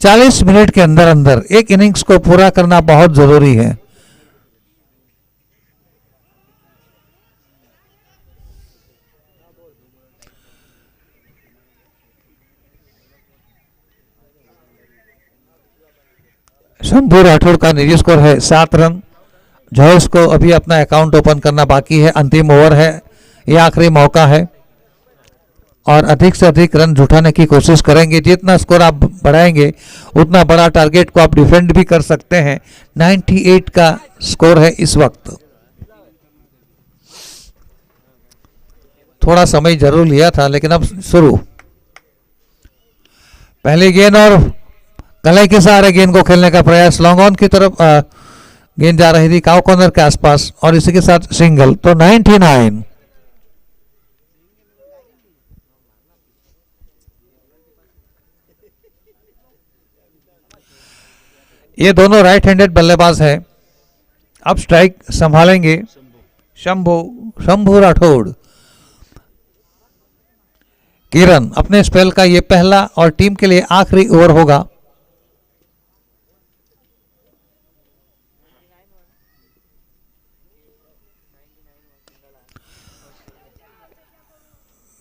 चालीस मिनट के अंदर अंदर एक इनिंग्स को पूरा करना बहुत जरूरी है। शंभू राठौड़ का निजी स्कोर है 7 रन। जॉयस को अभी अपना अकाउंट ओपन करना बाकी है, अंतिम ओवर है, ये आखिरी मौका है और अधिक से अधिक रन जुटाने की कोशिश करेंगे। जितना स्कोर आप बढ़ाएंगे उतना बड़ा टारगेट को आप डिफेंड भी कर सकते हैं। 98 का स्कोर है इस वक्त। थोड़ा समय जरूर लिया था, लेकिन अब शुरू। पहली गेंद और गले के सहारे गेंद को खेलने का प्रयास, लॉन्ग ऑन की तरफ गेंद जा रही थी काउ कॉर्नर के आसपास और इसी के साथ सिंगल। तो 99। ये दोनों राइट हैंडेड बल्लेबाज हैं। अब स्ट्राइक संभालेंगे शंभू राठौड़। किरण अपने स्पेल का ये पहला और टीम के लिए आखिरी ओवर होगा।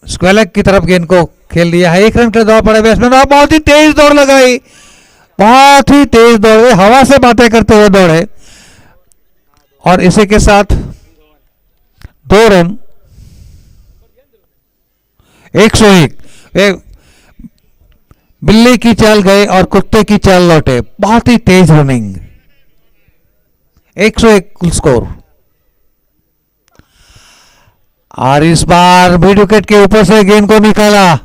स्क्वेलक की तरफ गेंद को खेल दिया है। 1 रन के दौड़ पड़े बैट्समैन और बहुत ही तेज दौड़ लगाई, बहुत ही तेज दौड़े, हवा से बातें करते हुए दौड़े और इसी के साथ 2 रन। 101। बिल्ली की चाल गए और कुत्ते की चाल लौटे, बहुत ही तेज रनिंग। 101 कुल स्कोर। और इस बार मिड विकेट के ऊपर से गेंद को निकाला,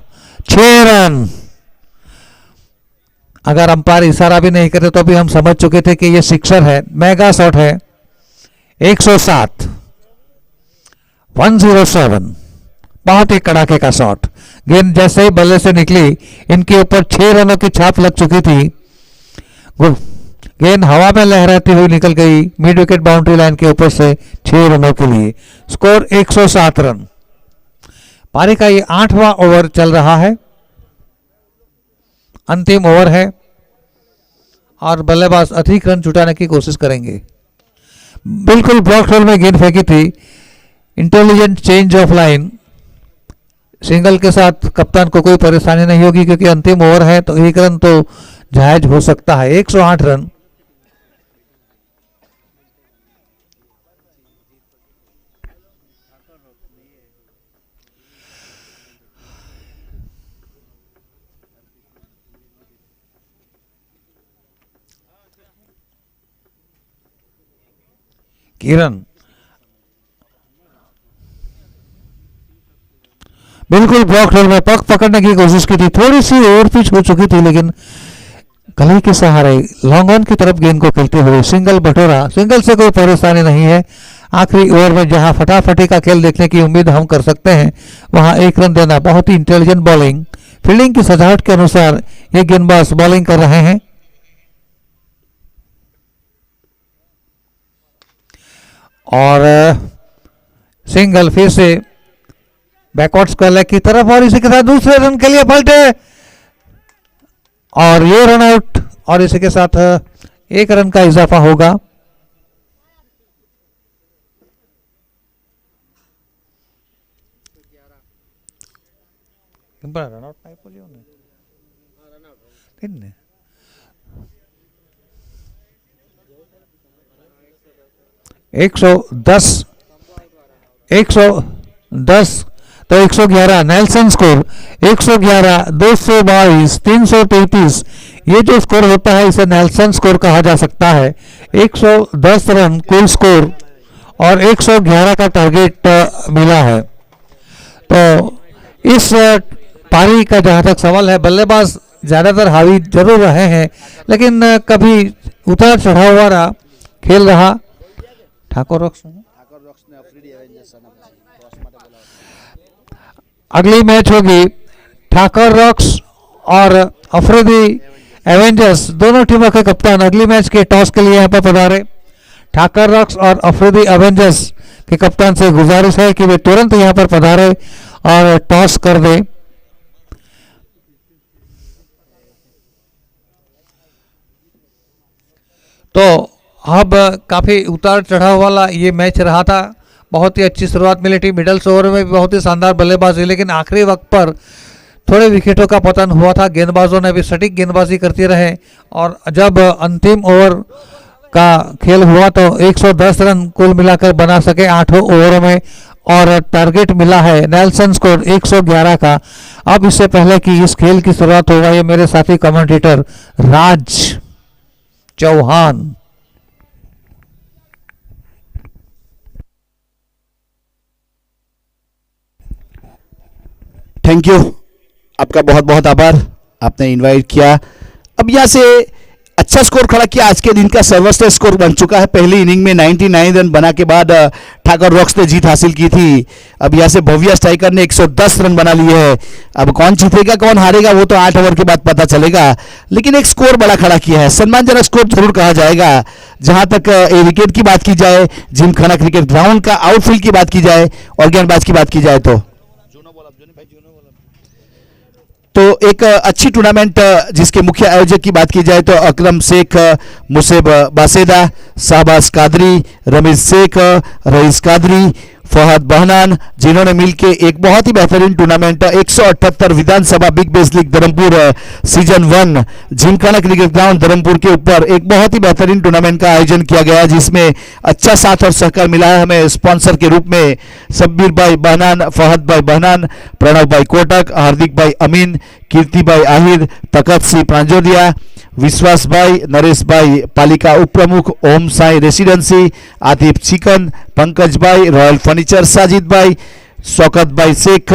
6 रन। अगर अंपायर इशारा भी नहीं करते तो भी हम समझ चुके थे कि यह सिक्सर है, मेगा शॉट है। 107। 107, बहुत ही कड़ाके का शॉट। गेंद जैसे ही बल्ले से निकली इनके ऊपर 6 रनों की छाप लग चुकी थी। गेंद हवा में लहराती हुई निकल गई मिड विकेट बाउंड्री लाइन के ऊपर से 6 रनों के लिए। Score 107 run. पारी का ये 8वां ओवर चल रहा है, अंतिम ओवर है और बल्लेबाज अधिक रन जुटाने की कोशिश करेंगे। बिल्कुल ब्लॉक होल में गेंद फेंकी थी, intelligent change of line. Single के साथ कप्तान को कोई परेशानी नहीं होगी क्योंकि अंतिम ओवर है, तो 1 रन तो जायज हो सकता है। 108 रन। किरण बिल्कुल ब्लॉक होल में पकड़ने की कोशिश की थी, थोड़ी सी ओवर पिच हो चुकी थी, लेकिन कलाई के सहारे लॉन्ग ऑन की तरफ गेंद को खेलते हुए सिंगल बटोरा, सिंगल से कोई परेशानी नहीं है। आखिरी ओवर में जहां फटाफटी का खेल देखने की उम्मीद हम कर सकते हैं, वहां एक रन देना बहुत ही इंटेलिजेंट बॉलिंग। फील्डिंग की सजावट के अनुसार ये गेंदबाज बॉलिंग कर रहे हैं। और सिंगल फिर से बैकवर्ड स्क्वायर लेग की तरफ, और इसी के साथ दूसरे रन के लिए पलटे और ये रन आउट, और इसी के साथ एक रन का इजाफा होगा। रन आउट 110 110 तो 111 नेल्सन स्कोर 111 222 333, ये जो स्कोर होता है इसे नेल्सन स्कोर कहा जा सकता है। 110 रन कुल स्कोर और 111 का टारगेट मिला है। तो इस पारी का जहां तक सवाल है, बल्लेबाज ज्यादातर हावी जरूर रहे हैं, लेकिन कभी उतार चढ़ाव वाला खेल रहा। ठाकुर रॉक्स अगली मैच होगी ठाकुर रॉक्स और अफरीदी एवेंजर्स, दोनों टीमों के कप्तान अगली मैच के टॉस के लिए यहाँ पर पधारे। ठाकुर रॉक्स और अफरीदी एवेंजर्स के कप्तान से गुजारिश है कि वे तुरंत यहाँ पर पधारे और टॉस कर दे। तो अब काफी उतार चढ़ाव वाला ये मैच रहा था। बहुत ही अच्छी शुरुआत मिली थी, मिडल ओवर में भी बहुत ही शानदार बल्लेबाजी, लेकिन आखिरी वक्त पर थोड़े विकेटों का पतन हुआ था। गेंदबाजों ने भी सटीक गेंदबाजी करते रहे और जब अंतिम ओवर का खेल हुआ तो 110 रन कुल मिलाकर बना सके 8 ओवरों में, और टारगेट मिला है नेल्सन स्कोर 111 का। अब इससे पहले कि इस खेल की शुरुआत होगा, ये मेरे साथी commentator Raj Chauhan. Thank you, आपका बहुत बहुत आभार, आपने इनवाइट किया। अब यहाँ से अच्छा स्कोर खड़ा किया, आज के दिन का सर्वश्रेष्ठ स्कोर बन चुका है। पहली इनिंग में 99 रन बना के बाद ठाकुर रॉक्स ने जीत हासिल की थी। अब यहाँ से भव्या स्ट्राइकर ने 110 रन बना लिए है। अब कौन जीतेगा कौन हारेगा वो तो 8 ओवर के बाद पता चलेगा, लेकिन एक स्कोर बड़ा खड़ा किया है, सम्मानजनक स्कोर जरूर कहा जाएगा। जहां तक विकेट की बात की जाए, जिमखाना क्रिकेट ग्राउंड का आउटफील्ड की बात की जाए और गेंदबाज की बात की जाए तो एक अच्छी टूर्नामेंट जिसके मुख्य आयोजक की बात की जाए तो अकरम शेख, मुसेब बासेदा, शाहबाज कादरी, रमीज शेख, रईस कादरी, फहद बहनान, जिन्होंने मिलकर एक बहुत ही बेहतरीन टूर्नामेंट 178 विधानसभा big base league Dharampur season 1 gymkhana cricket ground Dharampur के ऊपर एक बहुत ही बेहतरीन टूर्नामेंट का आयोजन किया गया, जिसमें अच्छा साथ और सहकार मिला है हमें स्पॉन्सर के रूप में शब्बीर भाई बहनान, फहद भाई बहनान, प्रणव भाई कोटक, हार्दिक भाई अमीन, कीर्ति भाई आहिर, तकत सिंह प्रांजोदिया, विश्वास भाई, नरेश भाई पालिका उप प्रमुख, ओम साई रेसिडेंसी, आतिफ चिकन, पंकज भाई रॉयल फर्नीचर, साजिद भाई, शौकत भाई शेख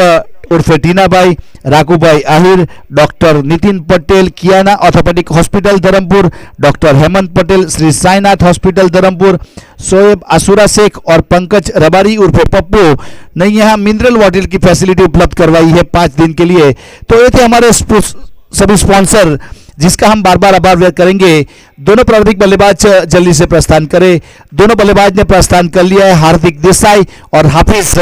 उर्फे टीना भाई, राकू भाई Ahir, doctor Nitin Patel Kiyana orthopedic hospital Dharampur, doctor Hemant Patel Shri Sainath hospital Dharampur, Shoaib Asura Sheikh और पंकज रबारी उर्फे पप्पू ने यहाँ मिनरल वाटर की फैसिलिटी उपलब्ध करवाई है 5 दिन के लिए। तो ये थे हमारे सभी स्पॉन्सर जिसका हम बार बार आभार व्यक्त करेंगे। दोनों प्रारंभिक बल्लेबाज जल्दी से प्रस्थान करें। दोनों बल्लेबाज ने प्रस्थान कर लिया है, हार्दिक देसाई और हाफिज,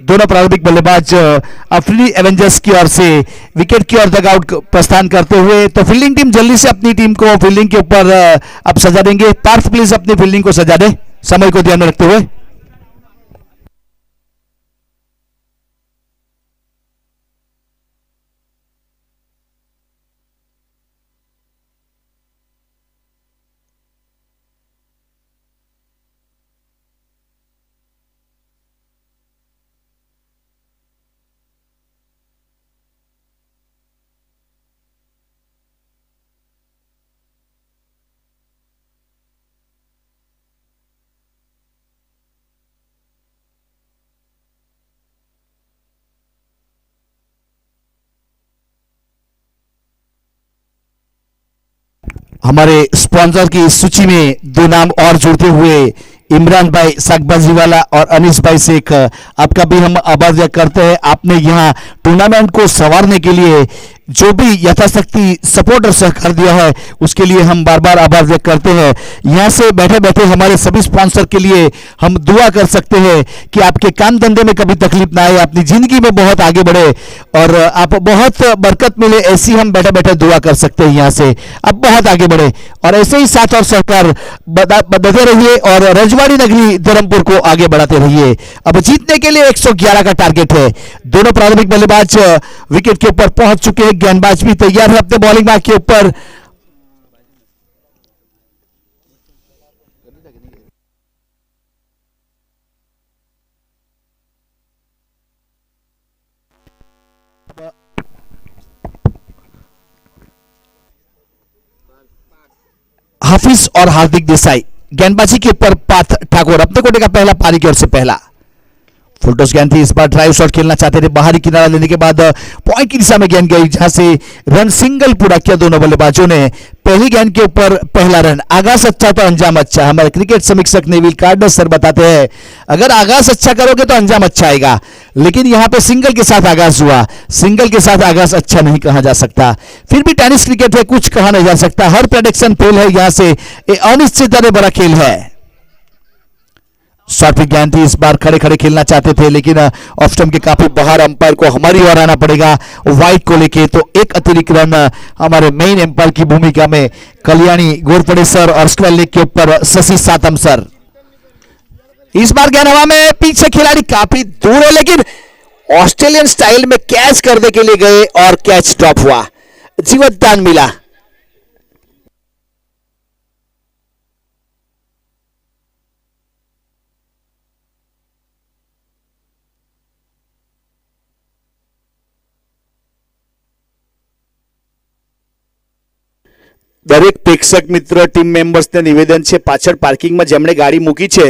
दोनों प्रारंभिक बल्लेबाज अफरीदी एवेंजर्स की ओर से विकेट की ओर डगआउट प्रस्थान करते हुए। तो फील्डिंग टीम जल्दी से अपनी टीम को फील्डिंग के ऊपर अब सजा देंगे। पार्थ प्लीज अपनी फील्डिंग को सजा दें समय को ध्यान में रखते हुए। हमारे स्पॉन्सर की सूची में दो नाम और जुड़ते हुए इमरान भाई शाकबाजी वाला और अनीस भाई शेख, आपका भी हम आभार व्यक्त करते हैं। आपने यहाँ टूर्नामेंट को संवारने के लिए जो भी यथाशक्ति सपोर्ट और सहकार दिया है उसके लिए हम बार बार आभार व्यक्त करते हैं। यहाँ से बैठे बैठे हमारे सभी स्पॉन्सर के लिए हम दुआ कर सकते हैं कि आपके काम धंधे में कभी तकलीफ ना आए, अपनी जिंदगी में बहुत आगे बढ़े और आप बहुत बरकत मिले, ऐसी हम बैठे बैठे दुआ कर सकते हैं। यहाँ से आप बहुत आगे बढ़े और ऐसे ही साथ और सहकार बढ़ाते रहिए और रजवाड़ी नगरी धर्मपुर को आगे बढ़ाते रहिए। अब जीतने के लिए 111 का टारगेट है। दोनों प्रारंभिक बल्लेबाज विकेट के ऊपर पहुंच चुके हैं, गेंदबाज भी तैयार है अपने बॉलिंग मार्क के ऊपर। हाफिज और हार्दिक देसाई, गेंदबाजी के ऊपर पार्थ ठाकुर अपने कोटे का पहला पारी की ओर से पहला फुलटॉस गेंद थी। इस बार ड्राइव शॉट खेलना चाहते थे, बाहरी किनारा लेने के बाद पॉइंट की दिशा में गेंद गई जहां से रन सिंगल पूरा किया दोनों बल्लेबाजों ने। पहली गेंद के ऊपर पहला रन। आगाज अच्छा तो अंजाम अच्छा। हमारे क्रिकेट समीक्षक नेविल कार्डर सर बताते हैं अगर आगाज अच्छा करोगे तो अंजाम अच्छा आएगा, लेकिन यहां पे सिंगल के साथ आगाज हुआ, सिंगल के साथ आगाज अच्छा नहीं कहा जा सकता। फिर भी टेनिस क्रिकेट है, कुछ कहा नहीं जा सकता, हर प्रेडिक्शन फेल है। यहां से अनिश्चितता बड़ा खेल है। शॉर्ट पिच गेंद थी, इस बार खड़े खड़े खेलना चाहते थे लेकिन ऑफ स्टंप के काफी बाहर, अंपायर को हमारी ओर आना पड़ेगा वाइड को लेके। तो एक अतिरिक्त रन हमारे मेन अंपायर की भूमिका में कल्याणी घोरपड़े सर और स्क्वायर लेग के ऊपर शशि सातम सर। इस बार गेंद हवा में, पीछे खिलाड़ी काफी दूर है लेकिन ऑस्ट्रेलियन स्टाइल में कैच करने के लिए गए और कैच ड्रॉप हुआ, जीवत दान मिला। દરેક પ્રેક્ષક મિત્ર ટીમ મેમ્બર્સને નિવેદન છે, પાછળ પાર્કિંગમાં જેમણે ગાડી મૂકી છે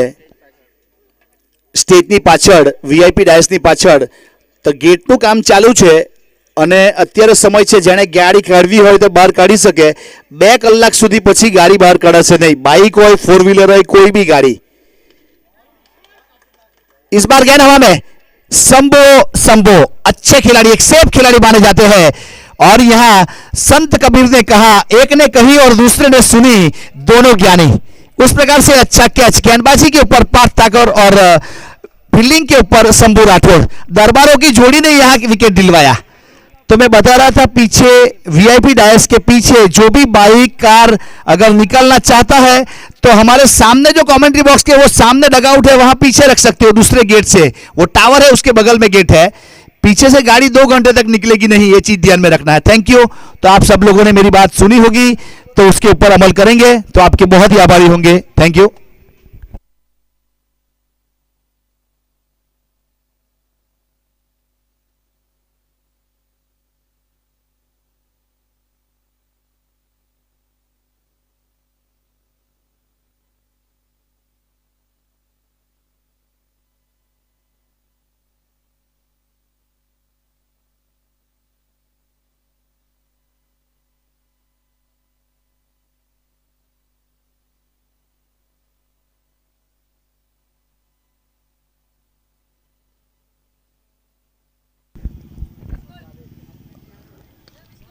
સ્ટેજની પાછળ, વીઆઈપી ડાયસની પાછળ, તો ગેટનું કામ ચાલુ છે અને અત્યારે સમય છે જેણે ગાડી કાઢવી હોય તો બહાર કાઢી શકે। 2 કલાક સુધી પછી ગાડી બહાર કાઢાશે નહીં, બાઇક હોય, 4 વ્હીલર હોય, कोई भी गाड़ी। इस बार गेंद हवा में, संभो अच्छे खिलाड़ी, एक सेफ खिलाड़ी माने जाते हैं और यहां संत कबीर ने कहा, एक ने कही और दूसरे ने सुनी, दोनों ज्ञानी। उस प्रकार से अच्छा कैच, गेंदबाजी के ऊपर पार्थ ठाकुर और फील्डिंग के ऊपर शंभू राठौड़, दरबारों की जोड़ी ने यहां विकेट दिलवाया। तो मैं बता रहा था पीछे वीआईपी डायस के पीछे जो भी बाइक कार अगर निकलना चाहता है तो हमारे सामने जो कमेंट्री बॉक्स के वो सामने डगआउट है, वहां पीछे रख सकते हो दूसरे गेट से, वो टावर है उसके बगल में गेट है। पीछे से गाड़ी 2 घंटे तक निकलेगी नहीं, ये चीज ध्यान में रखना है। Thank you. तो आप सब लोगों ने मेरी बात सुनी होगी तो उसके ऊपर अमल करेंगे तो आपके बहुत ही आभारी होंगे। Thank you.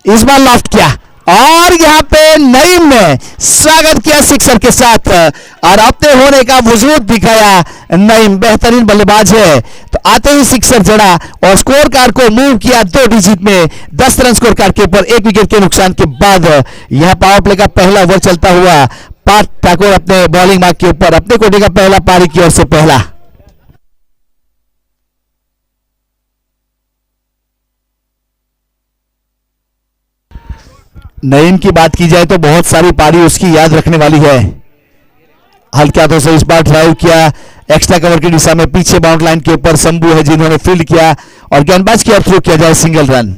इस बार लॉफ्ट किया और यहां पे नईम ने स्वागत किया सिक्सर के साथ और अपने होने का वजूद दिखाया। नईम बेहतरीन बल्लेबाज है, तो आते ही सिक्सर जड़ा और स्कोर कार्ड को मूव किया 2 डिजिट में। 10 रन स्कोर कार्ड के ऊपर 1 विकेट के नुकसान के बाद यहां पावर प्ले का पहला ओवर चलता हुआ पार्थ ठाकुर अपने बॉलिंग मार्क के ऊपर अपने कोटे का पहला पारी की ओर से पहला। नईम की बात की जाए तो बहुत सारी पारी उसकी याद रखने वाली है। हल्के हाथों से इस बार ड्राइव किया एक्स्ट्रा कवर की दिशा में, पीछे बाउंड लाइन के ऊपर शंभू है जिन्होंने फील्ड किया और गेंदबाज की ओर थ्रो किया जाए सिंगल रन।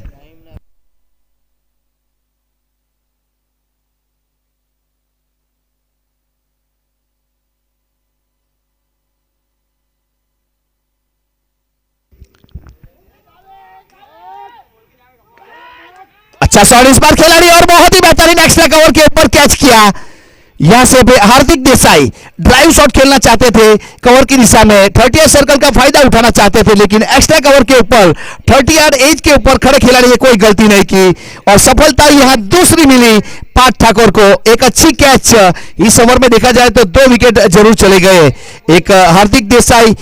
अच्छा शॉट इस बार खिलाड़ी और बहुत ही बेहतरीन एक्स्ट्रा कवर के ऊपर कैच किया। यहां से हार्दिक देसाई ड्राइव शॉट खेलना चाहते थे कवर की दिशा में, 30 सर्कल का फायदा उठाना चाहते थे, लेकिन एक्स्ट्रा कवर के ऊपर 30 यार्ड एज के ऊपर खड़े खिलाड़ी ने कोई गलती नहीं की और सफलता यहां दूसरी मिली पार्थ ठाकुर को। एक अच्छी कैच, इस ओवर में देखा जाए तो 2 विकेट जरूर चले गए। एक हार्दिक देसाई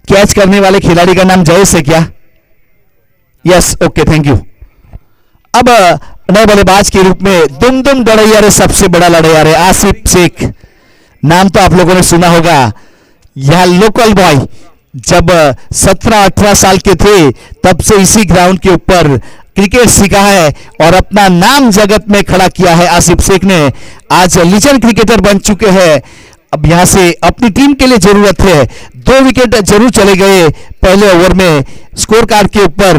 कैच करने वाले खिलाड़ी का नाम जयेश है क्या? Yes, okay, thank you. अब नए बल्लेबाज के रूप में दुम दुम लड़ैया रे, सबसे बड़ा लड़ैया रे, आसिफ शेख। नाम तो आप लोगों ने सुना होगा। यह लोकल बॉय जब 17-18 साल के थे तब से इसी ग्राउंड के ऊपर क्रिकेट सीखा है और अपना नाम जगत में खड़ा किया है आसिफ शेख ने। आज लीजेंड क्रिकेटर बन चुके हैं। अब यहां से अपनी टीम के लिए जरूरत है। 2 विकेट जरूर चले गए पहले ओवर में। स्कोर कार्ड के ऊपर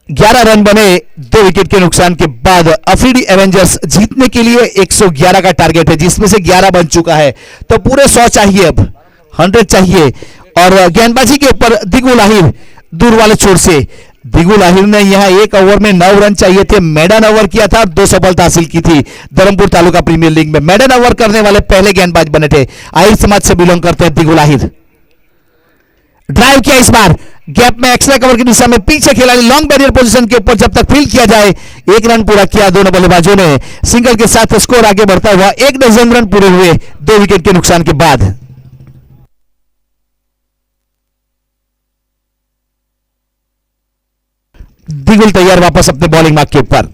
11 रन बने 2 विकेट के नुकसान के बाद। अफ्रीडी एवेंजर्स जीतने के लिए 111 का टारगेट है, जिसमें से 11 बन चुका है, तो पूरे 100 चाहिए, अब 100 चाहिए। और गेंदबाजी के ऊपर दिगुल आहिर दूर वाले छोर से। दिगुल आहिर ने यहां 1 ओवर में 9 रन चाहिए थे, मेडन ओवर किया था, 2 सफलता हासिल की थी। धर्मपुर तालुका प्रीमियर लीग में मेडन ओवर करने वाले पहले गेंदबाज बने थे। आहिर समाज से बिलोंग करते हैं दिगुल आहिर। ड्राइव किया इस बार, गैप में एक्स्ट्रा कवर की दिशा में पीछे खिलाड़ी लॉन्ग बैरियर पोजीशन के ऊपर जब तक फील्ड किया जाए। 1 रन पूरा किया दोनों बल्लेबाजों ने। सिंगल के साथ स्कोर आगे बढ़ता हुआ 1 डजन रन पूरे हुए 2 विकेट के नुकसान के बाद। दिगुल तैयार वापस अपने बॉलिंग मार्क के ऊपर।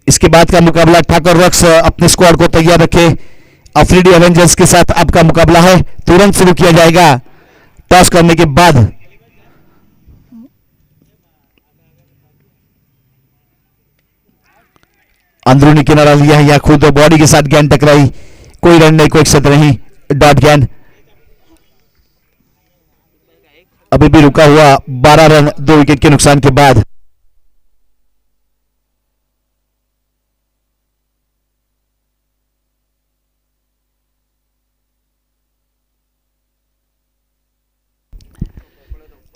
इसके बाद का मुकाबला ठाकुर रक्स अपने स्क्वाड को तैयार रखे। अफ्रीडी एवेंजर्स के साथ आपका मुकाबला है, तुरंत शुरू किया जाएगा टॉस करने के बाद। अंदरूनी किनारा लिया है या खुद बॉडी के साथ गेंद टकराई, कोई रन नहीं, कोई क्षत नहीं, डॉट गेंद। अभी भी रुका हुआ 12 रन 2 विकेट के नुकसान के बाद।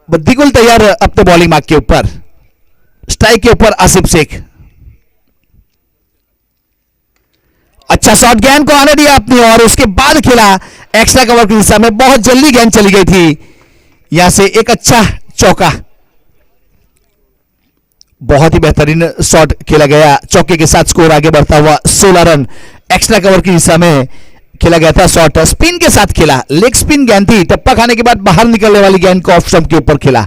दिगुल तैयार अपने बॉलिंग मार्क के ऊपर। स्ट्राइक के ऊपर आसिफ शेख। अच्छा शॉट, गेंद को आने दिया अपनी और उसके बाद खेला एक्स्ट्रा कवर की दिशा में। बहुत जल्दी गेंद चली गई थी, यहां से एक अच्छा चौका। बहुत ही बेहतरीन शॉट खेला गया, चौके के साथ स्कोर आगे बढ़ता हुआ 16 रन। एक्स्ट्रा कवर की दिशा में खेला गया था शॉट, स्पिन के साथ खेला, लेग स्पिन गेंद थी, टप्पा खाने के बाद बाहर निकलने वाली गेंद को ऑफ स्टंप के ऊपर खेला।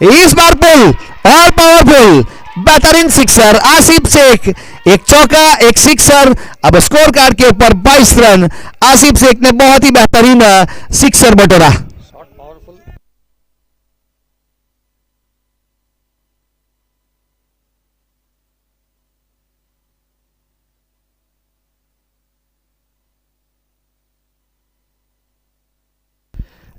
इस बार पुल और पावरफुल बेहतरीन सिक्सर आसिफ शेख। एक चौका, एक सिक्सर। अब स्कोर कार्ड के ऊपर 22 रन। आसिफ शेख ने बहुत ही बेहतरीन सिक्सर बटोरा।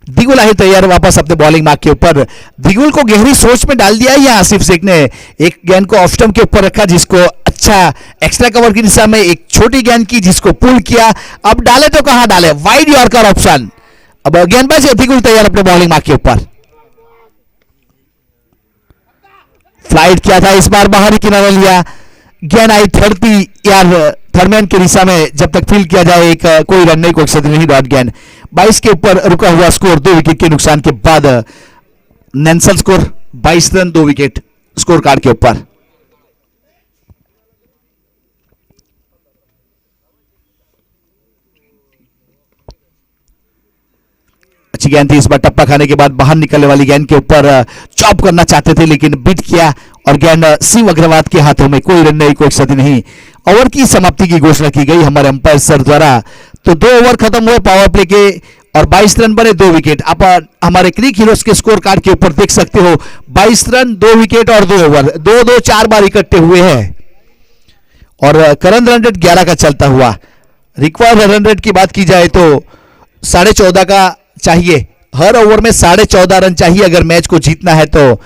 दिगुल आहिर तैयार वापस अपने बॉलिंग मार्क के ऊपर। दिगुल को गहरी सोच में डाल दिया है आसिफ शेख ने। एक गेंद को ऑफ स्टंप के ऊपर रखा, जिसको अच्छा एक्स्ट्रा कवर की दिशा में एक छोटी गेंद की, जिसको पुल किया। अब डाले तो कहां डाले, वाइड यॉर्कर ऑप्शन। अब गेंदबाज दिगुल तैयार अपने बॉलिंग मार्क के ऊपर। फ्लाइट किया था इस बार, बाहरी किनारा लिया, गेंद आई 30 यार्ड थर्डमैन की दिशा में। जब तक फील्ड किया जाए एक कोई रन नहीं, कोई क्षति नहीं, डॉट गेंद। 22 के ऊपर रुका हुआ स्कोर 2 विकेट के नुकसान के बाद। नेंसल score 22 run 2 wicket score card के ऊपर। अच्छी गेंद थी इस बार, टप्पा खाने के बाद बाहर निकलने वाली गेंद के ऊपर चॉप करना चाहते थे, लेकिन बीट किया और गेंद सिंह अग्रवाल के हाथों में। कोई रन नहीं, कोई क्षति नहीं। ओवर की समाप्ति की घोषणा की गई हमारे अंपायर सर द्वारा। तो 2 ओवर खत्म हुए पावर प्ले के और 22 रन बने 2 विकेट। आप हमारे क्रिक हीरोज के स्कोर कार्ड के ऊपर देख सकते हो, 22 रन 2 विकेट और 2 ओवर, 2-2 4 बार इकट्ठे हुए हैं। और करंट रन रेट 11 का चलता हुआ। रिक्वायर्ड रन रेट की बात की जाए तो 14.5 का चाहिए, हर ओवर में 14.5 रन चाहिए अगर मैच को जीतना है तो।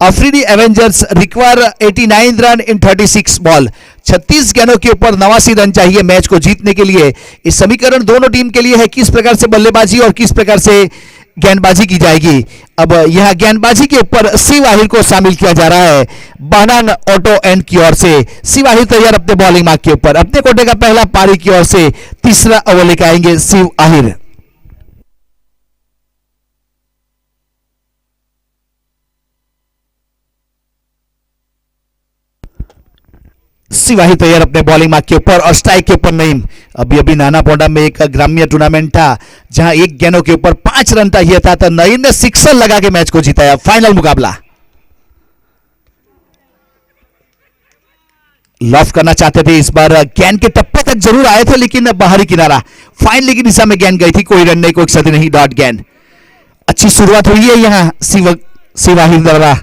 Afridi Avengers require 89 run in 36 ball, 36 गेंदों के ऊपर 89 रन चाहिए मैच को जीतने के लिए। इस समीकरण दोनों टीम के लिए है, किस प्रकार से बल्लेबाजी और किस प्रकार से गेंदबाजी की जाएगी। अब यहां गेंदबाजी के ऊपर शिव आहिर को शामिल किया जा रहा है बानान ऑटो एंड की ओर से। शिव आहिर तैयार अपने बॉलिंग मार्क के ऊपर, अपने कोटे का पहला पारी की ओर से तीसरा ओवर लेकर आएंगे शिव आहिर। शिवाही तैयार अपने बॉलिंग मार्क के ऊपर और स्ट्राइक के ऊपर नईम। अभी अभी नाना पोंडा में एक ग्राम्य टूर्नामेंट था जहां एक गेंदों के ऊपर 5 रन चाहिए था, तो नईम ने सिक्सर लगा के मैच को जीताया। फाइनल मुकाबला लॉफ करना चाहते थे, इस बार गेंद के टप्पे तक जरूर आए थे लेकिन बाहरी किनारा फाइनली की दिशा में गेंद गई थी। कोई रन नहीं, कोई क्षति नहीं, डॉट गेंद। अच्छी शुरुआत हुई है यहां शिवाही द्वारा,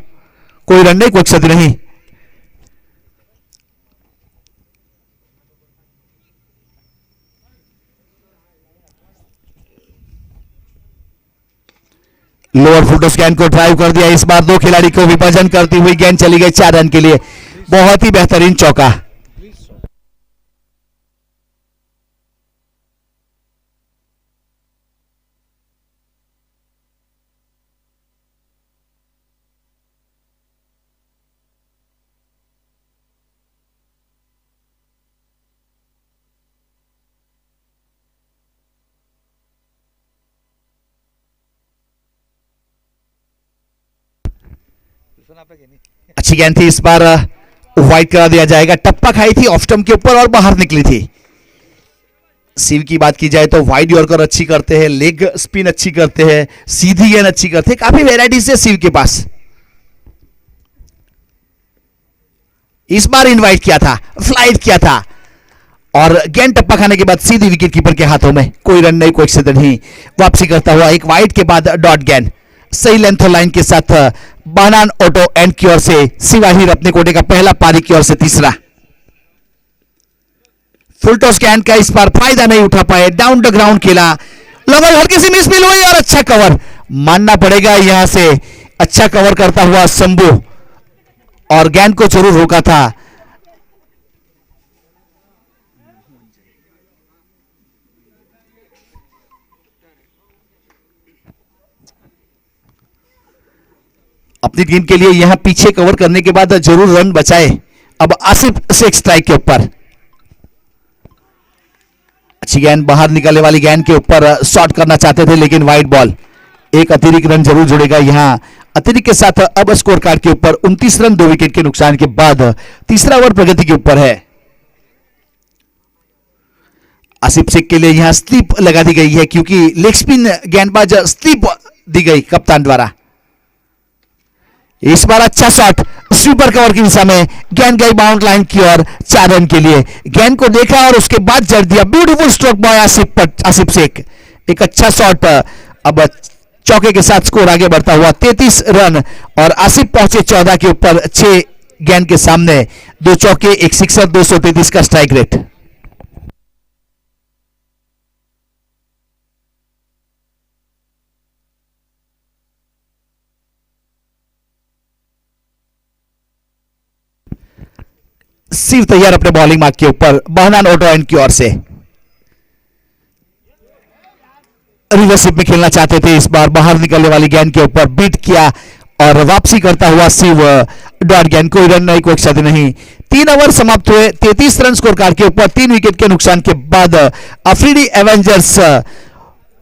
कोई रन नहीं, कोई क्षति नहीं। लोअर फुटोस गेंद को ड्राइव कर दिया, इस बार दो खिलाड़ी को विभाजन करती हुई गेंद चली गई 4 रन के लिए। बहुत ही बेहतरीन चौका। अच्छी गेंद थी, इस बार वाइड करा दिया जाएगा। टप्पा खाई थी ऑफ स्टंप के ऊपर और बाहर निकली थी। शिव की बात की जाए तो वाइड यॉर्कर अच्छी करते हैं, लेग स्पिन अच्छी करते हैं, सीधी गेंद अच्छी करते हैं, काफी वेराइटीज है शिव के पास। इस बार इनवाइट किया था, फ्लाइट किया था और गेंद टप्पा खाने के बाद सीधी विकेट कीपर के हाथों में। कोई रन नहीं, कोई क्षति नहीं। वापसी करता हुआ एक वाइड के बाद डॉट गेंद, सही लेंथ और लाइन के साथ बानान ऑटो एंड की ओर से शिवाहिर अपने कोटे का पहला, पारी की ओर से तीसरा। फुल टॉस गेंद का इस बार फायदा नहीं उठा पाए, डाउन द ग्राउंड खेला, लगभग हल्की सी मिस मिल हुई और अच्छा कवर मानना पड़ेगा यहां से। अच्छा कवर करता हुआ शंभू और गेंद को जरूर रोका था। अपनी टीम के लिए यहां पीछे कवर करने के बाद जरूर रन बचाए। अब आसिफ शेख स्ट्राइक के ऊपर, अच्छी गेंद, बाहर निकलने वाली गेंद के ऊपर शॉट करना चाहते थे लेकिन वाइड बॉल। एक अतिरिक्त रन जरूर जुड़ेगा यहां अतिरिक्त के साथ। अब स्कोर कार्ड के ऊपर 29 रन 2 विकेट के नुकसान के बाद तीसरा ओवर प्रगति के ऊपर है। आसिफ शेख के लिए यहां स्लिप लगा दी गई है क्योंकि लेग स्पिन गेंदबाज स्लिप दी गई कप्तान द्वारा। इस बार अच्छा शॉट स्वीपर कवर की दिशा में, गेंद गई बाउंड लाइन की ओर 4 रन के लिए। गेंद को देखा और उसके बाद जड़ दिया। Beautiful stroke by Asif Sheikh, एक अच्छा शॉट। अब चौके के साथ स्कोर आगे बढ़ता हुआ 33 रन और आसिफ पहुंचे 14 के ऊपर 6 गेंद के सामने, 2 चौके, 1 सिक्सर, 233 का स्ट्राइक रेट। शिव तैयार अपने बॉलिंग मार्क के ऊपर, बहनान ऑटो एंड की ओर से। रिवर्सिप में खेलना चाहते थे, इस बार बाहर निकलने वाली गेंद के ऊपर बीट किया और वापसी करता हुआ शिव डॉट गेंद। कोई रन नहीं, कोई क्षति नहीं। 3 ओवर समाप्त हुए, 33 रन स्कोर कार्ड के ऊपर 3 विकेट के नुकसान के बाद अफरीदी एवेंजर्स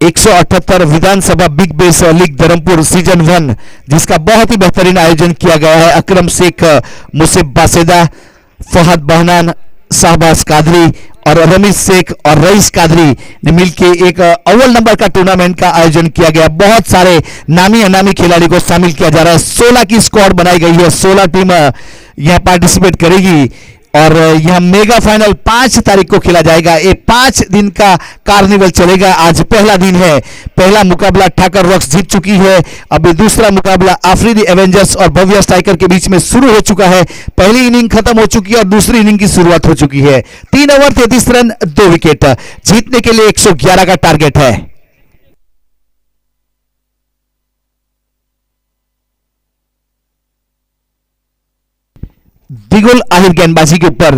178 विधानसभा big base league Dharampur season 1, जिसका बहुत ही बेहतरीन आयोजन किया गया है। अकरम शेख, मुसिब बासेदा, फहद बहनान, शाहबाज कादरी और रमीज शेख और रईस कादरी ने मिलकर एक अव्वल नंबर का टूर्नामेंट का आयोजन किया गया। बहुत सारे नामी अनामी खिलाड़ी को शामिल किया जा रहा है। 16 की स्क्वाड बनाई गई है, 16 टीम यहां पार्टिसिपेट करेगी और यह मेगा फाइनल 5 तारीख को खेला जाएगा। ये 5 दिन का कार्निवल चलेगा। आज पहला दिन है। पहला मुकाबला ठाकर रॉक्स जीत चुकी है। अभी दूसरा मुकाबला अफरीदी एवेंजर्स और भव्य स्ट्राइकर के बीच में शुरू हो चुका है। पहली इनिंग खत्म हो चुकी है और दूसरी इनिंग की शुरुआत हो चुकी है। 3 ओवर 33 रन 2 विकेट, जीतने के लिए 111 का टारगेट है। दिगुल आहिर गेंदबाजी के ऊपर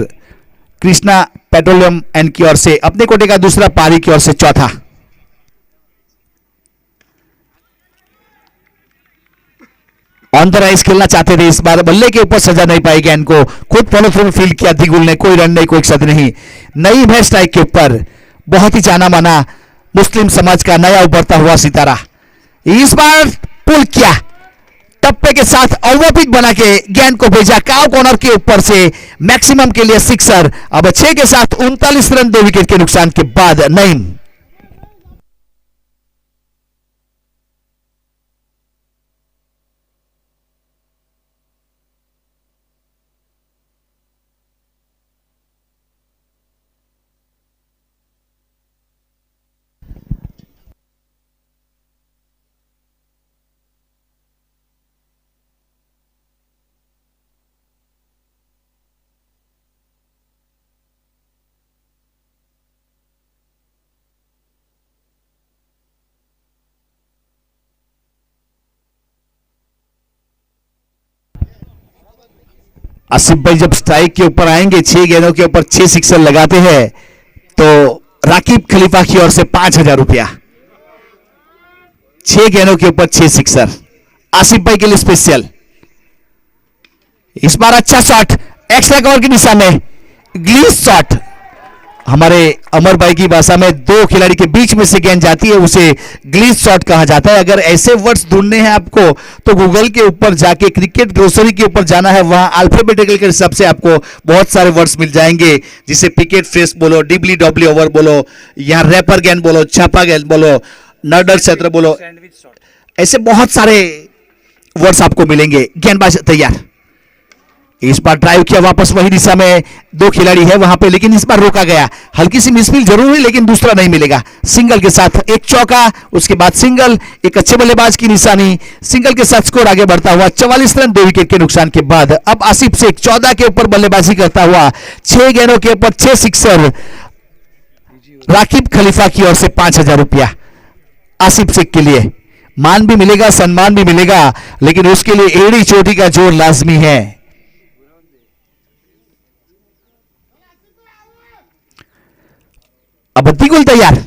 कृष्णा पेट्रोलियम एंड की ओर से अपने कोटे का दूसरा, पारी की ओर से चौथा। ऑन द राइज खेलना चाहते थे, इस बार बल्ले के ऊपर सजा नहीं पाई गेंद को, खुद फॉलो थ्रू फील्ड किया दिगुल ने, कोई रन नहीं, कोई क्षत नहीं। नई है स्ट्राइक के ऊपर, बहुत ही जाना माना मुस्लिम समाज का नया उभरता हुआ सितारा, इस बार पुल किया, टप्पे के साथ ओवरपिच बना के गेंद को भेजा काव कॉर्नर के ऊपर से मैक्सिमम के लिए सिक्सर। अब 6 के साथ 39 रन 2 विकेट के नुकसान के बाद नईम। आसिफ भाई जब स्ट्राइक के ऊपर आएंगे, 6 गेंदों के ऊपर 6 सिक्सर लगाते हैं, तो राकिब खलीफा की ओर से 5,000 रुपया। 6 गेंदों के ऊपर 6 सिक्सर आसिफ भाई के लिए स्पेशल। इस बार अच्छा शॉट एक्स्ट्रा कवर की दिशा में, ग्लीस शॉट, हमारे अमर भाई की भाषा में 2 खिलाड़ी के बीच में से गेंद जाती है, उसे ग्लीस शॉट कहा जाता है। अगर ऐसे वर्ड्स ढूंढने हैं आपको तो गूगल के ऊपर जाके क्रिकेट ग्रोसरी के ऊपर जाना है, वहां अल्फाबेटिकल के हिसाब से आपको बहुत सारे वर्ड्स मिल जाएंगे, जिसे पिकेट फ्रेस बोलो, डिबली डब्ल्यू ओवर बोलो, यहाँ रैपर गेंद बोलो, छापा गेंद बोलो, नर्डर क्षेत्र बोलो, ऐसे बहुत सारे वर्ड्स आपको मिलेंगे। गेंदबाज तैयार, इस बार ड्राइव किया वापस वही दिशा में, 2 खिलाड़ी है वहां पे, लेकिन इस बार रोका गया, हल्की सी मिसफील्ड जरूर हुई लेकिन दूसरा नहीं मिलेगा। सिंगल के साथ एक चौका, उसके बाद सिंगल, एक अच्छे बल्लेबाज की निशानी, सिंगल के साथ स्कोर आगे बढ़ता हुआ 44 रन 2 विकेट के नुकसान के बाद। अब आसिफ शेख 14 के ऊपर बल्लेबाजी करता हुआ, 6 गेंदों के ऊपर 6 सिक्सर, राकिब खलीफा की ओर से 5,000 रुपया आसिफ शेख के लिए। मान भी मिलेगा, सम्मान भी मिलेगा, लेकिन उसके लिए एड़ी चोटी का जोर लाजमी है। अब दिगुल तैयार,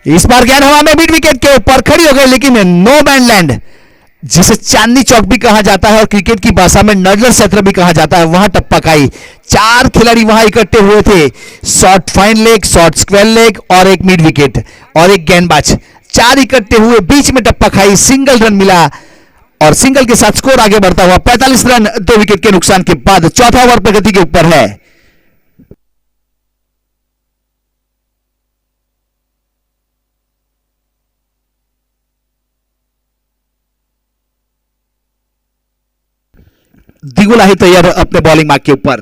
इस बार गेंद हवा में मिड विकेट के ऊपर खड़ी हो गई, लेकिन नो मैन लैंड, जिसे चांदनी चौक भी कहा जाता है और क्रिकेट की भाषा में नडलर क्षेत्र भी कहा जाता है, वहां टप्पा खाई। 4 खिलाड़ी वहां इकट्ठे हुए थे, short fine leg, short square leg और एक मिड विकेट और एक गेंदबाज, 4 इकट्ठे हुए, बीच में टप्पा खाई, सिंगल रन मिला और सिंगल के साथ स्कोर आगे बढ़ता हुआ 45 रन 2 विकेट के नुकसान के बाद। चौथा ओवर प्रगति के ऊपर है। दिगुल आहिर तैयार अपने बॉलिंग मार्क के ऊपर,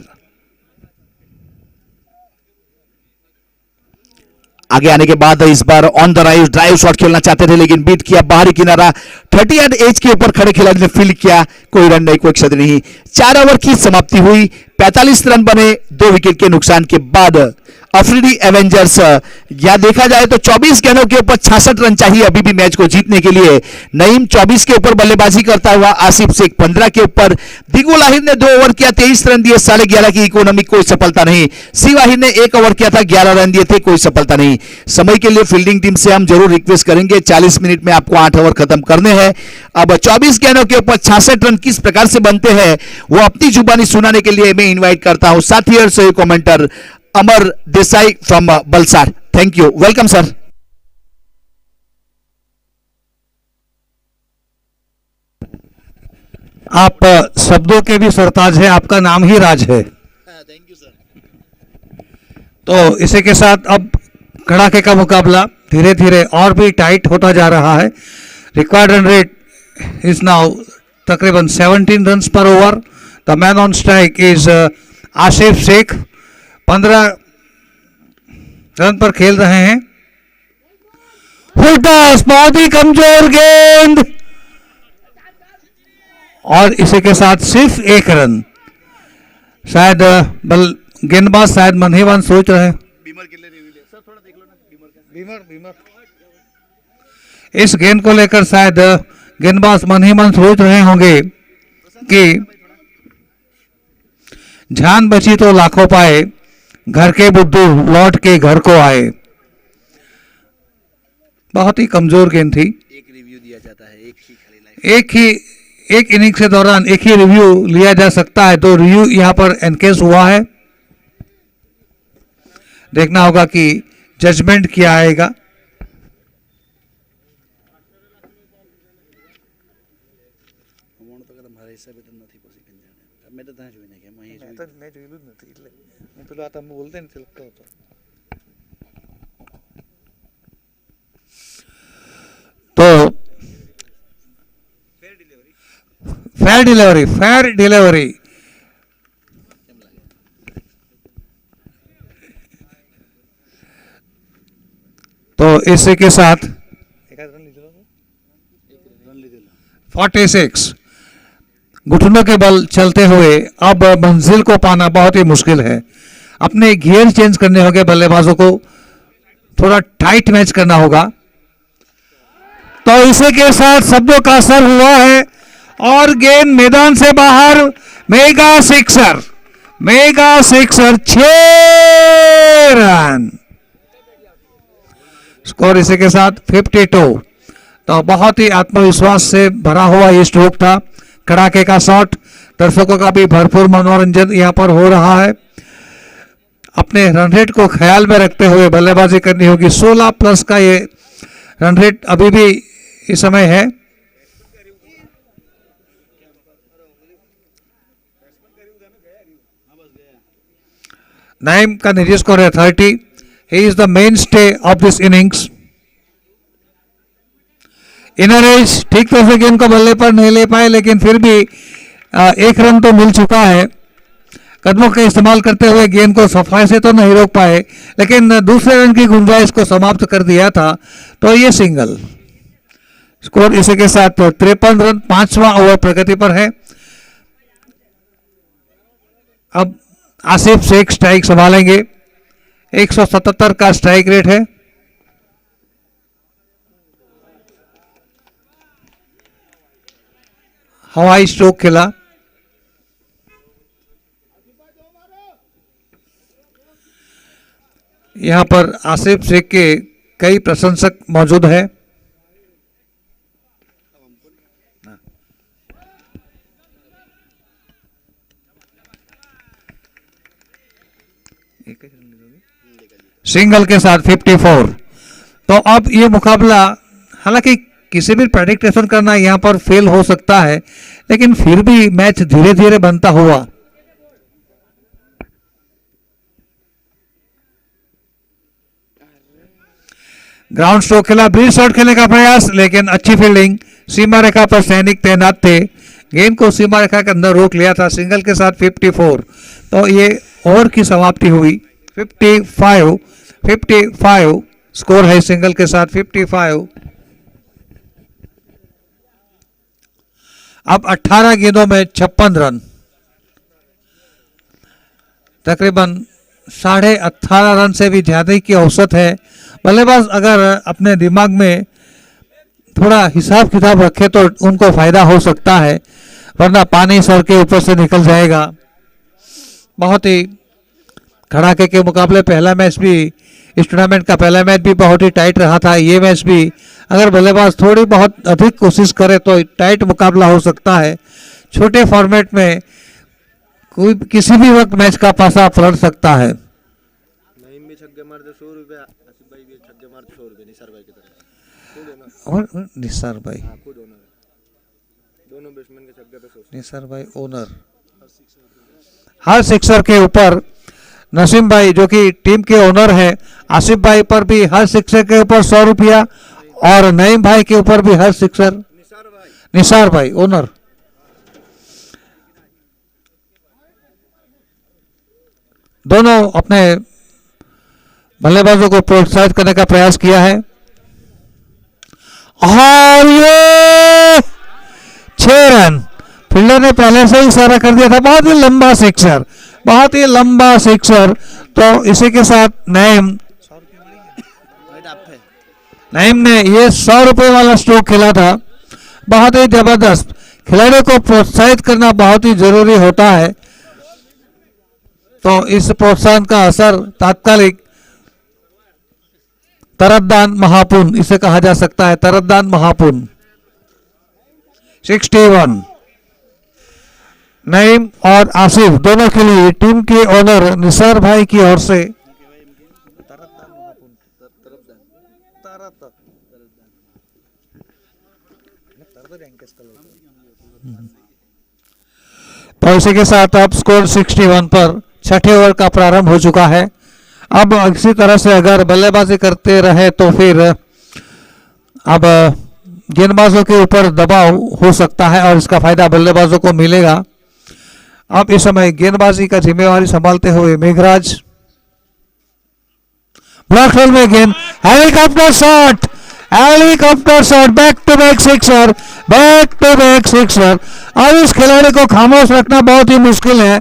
आगे आने के बाद इस बार on the rise drive shot खेलना चाहते थे, लेकिन बीट किया बाहरी किनारा, 38 एज के ऊपर खड़े खिलाड़ी ने फील्ड किया, कोई रन नहीं, कोई क्षति नहीं। 4 ओवर की समाप्ति हुई, 45 रन बने 2 विकेट के नुकसान के बाद। अफरीदी एवेंजर्स, या देखा जाए तो 24 गेंदों के ऊपर 66 रन चाहिए अभी भी मैच को जीतने के लिए। नईम 24 के ऊपर बल्लेबाजी करता हुआ, आसिफ शेख 15 के ऊपर, दिगुल आहिर ने 2 ओवर किया, 23 रन दिए, 11.5 की इकोनॉमी, कोई सफलता नहीं। शिव आहिर ने 1 ओवर किया था, 11 रन दिए थे, कोई सफलता नहीं। समय के लिए फील्डिंग टीम से हम जरूर रिक्वेस्ट करेंगे, 40 मिनट में आपको 8 ओवर खत्म करने हैं। अब 24 गेंदों के ऊपर 66 रन किस प्रकार से बनते हैं वो अपनी जुबानी सुनाने के लिए मैं इन्वाइट करता हूं साथी और सही commenter Amar Desai from Valsad. Thank you, welcome sir. आप शब्दों के भी सरताज है, आपका नाम ही राज है। Thank you sir. तो इसी के साथ अब कड़ाके का मुकाबला धीरे धीरे और भी टाइट होता जा रहा है। Required run rate is now तकरीबन 17 रन पर over. The man on strike is Asif Sheikh, 15 run पर खेल रहे हैं। फुल टॉस, बहुत ही कमजोर गेंद और इसी के साथ सिर्फ 1 रन। शायद गेंदबाज शायद मनहीवान सोच रहे हैं। इस गेंद को लेकर शायद गेंदबाज मनहीवान सोच रहे होंगे कि जान बची तो लाखों पाए, घर के बुद्धू लौट के घर को आए। बहुत ही कमजोर गेंद थी। एक रिव्यू दिया जाता है, एक इनिंग्स के दौरान एक ही रिव्यू लिया जा सकता है, तो रिव्यू यहां पर एनकेस हुआ है। देखना होगा कि जजमेंट क्या आएगा। મારા હિસાબે તો નથી પછી કંજાણે મેં તો ત્યાં જોઈને કે મેં જોયેલું જ નથી, એટલે હું પેલો આ તમે બોલતે ને લગતો હતો। तो फेयर डिलीवरी तो इसी के साथ 46 घुटनों के बल चलते हुए अब मंजिल को पाना बहुत ही मुश्किल है। अपने गियर चेंज करने होंगे, बल्लेबाजों को थोड़ा टाइट मैच करना होगा। तो इसी के साथ शब्दों का असर हुआ है और गेंद मैदान से बाहर। मेगा सिक्सर 6 रन, स्कोर इसी के साथ 52। तो बहुत ही आत्मविश्वास से भरा हुआ ये स्ट्रोक था, कड़ाके का शॉट, दर्शकों का भी भरपूर मनोरंजन यहां पर हो रहा है। अपने रन रेट को ख्याल में रखते हुए बल्लेबाजी करनी होगी। 16 प्लस का ये रन रेट अभी भी इस समय है। नईम का निजी स्कोर है 30। He is the main stay of this innings. Inner as ठीक तरह से गेंद को बल्ले पर नहीं ले पाए, लेकिन फिर भी एक रन तो मिल चुका है। कदमों का इस्तेमाल करते हुए गेंद को सफाई से तो नहीं रोक पाए, लेकिन दूसरे रन की गुंजाइश को समाप्त कर दिया था, तो ये सिंगल। स्कोर इसी के साथ 53 रन, 5वां ओवर प्रगति पर है। अब आसिफ शेख स्ट्राइक संभालेंगे। 177 का स्ट्राइक रेट है। हवाई स्ट्रोक खेला। यहां पर आसिफ शेख के कई प्रशंसक मौजूद हैं। सिंगल के साथ 54। तो अब ये मुकाबला, हालांकि किसी भी प्रेडिक्टेशन करना यहां पर फेल हो सकता है, लेकिन फिर भी मैच धीरे धीरे बनता हुआ। ग्राउंड स्ट्रोक खेला, ब्रीज शॉट खेलने का प्रयास, लेकिन अच्छी फील्डिंग। सीमा रेखा पर सैनिक तैनात थे, गेंद को सीमा रेखा के अंदर रोक लिया था। सिंगल के साथ 54। तो ये ओवर की समाप्ति हुई। 55 स्कोर है सिंगल के साथ 55। अब 18 गेंदों में 56 रन, तकरीबन 18.5 रन से भी ज्यादा की औसत है। बल्लेबाज अगर अपने दिमाग में थोड़ा हिसाब किताब रखे तो उनको फायदा हो सकता है, वरना पानी सर के ऊपर से निकल जाएगा। बहुत ही कड़ाके के मुकाबले पहला मैच भी, इस टूर्नामेंट का पहला मैच भी बहुत ही टाइट रहा था। ये मैच भी अगर बल्लेबाज थोड़ी बहुत अधिक कोशिश करे तो टाइट मुकाबला हो सकता है। छोटे फॉर्मेट में कोई किसी भी वक्त मैच का पासा पलट सकता है। नईम भी छक्के मारते 100 रुपए, आसिफ भाई भी छक्के मारते 100 रुपए, निसार भाई की तरह। और निसार भाई, खुद ओनर है, दोनों बैट्समैन के छक्के पे 100। निसार भाई ओनर। हर सिक्सर के ऊपर नसीम भाई जो कि टीम के ओनर है, आसिफ भाई पर भी हर सिक्सर के ऊपर 100 रुपया, और नईम भाई के ऊपर भी हर सिक्सर। निसार भाई ओनर। दोनों अपने बल्लेबाजों को प्रोत्साहित करने का प्रयास किया है। और ये 6 रन, फील्डर ने पहले से ही इशारा कर दिया था। बहुत ही लंबा सिक्सर, बहुत ही लंबा सिक्सर। तो इसी के साथ नईम ने ये 100 रुपए वाला स्ट्रोक खेला था। बहुत ही जबरदस्त। खिलाड़ियों को प्रोत्साहित करना बहुत ही जरूरी होता है। तो इस प्रोत्साहन का असर तात्कालिक तरद्दान महापुन इसे कहा जा सकता है, तरद्दान महापुन। 61 नईम और आसिफ दोनों के लिए टीम के ओनर निसार भाई की ओर से तो इसी के साथ अब स्कोर 61 पर छठे ओवर का प्रारंभ हो चुका है। अब इसी तरह से अगर बल्लेबाजी करते रहे तो फिर अब गेंदबाजों के ऊपर दबाव हो सकता है और इसका फायदा बल्लेबाजों को मिलेगा। अब इस समय गेंदबाजी का जिम्मेवारी संभालते हुए मेघराज, ब्लॉक होल में गेंद, helicopter shot, helicopter shot, back to back sixer, back to back sixer. अब इस खिलाड़ी को खामोश रखना बहुत ही मुश्किल है,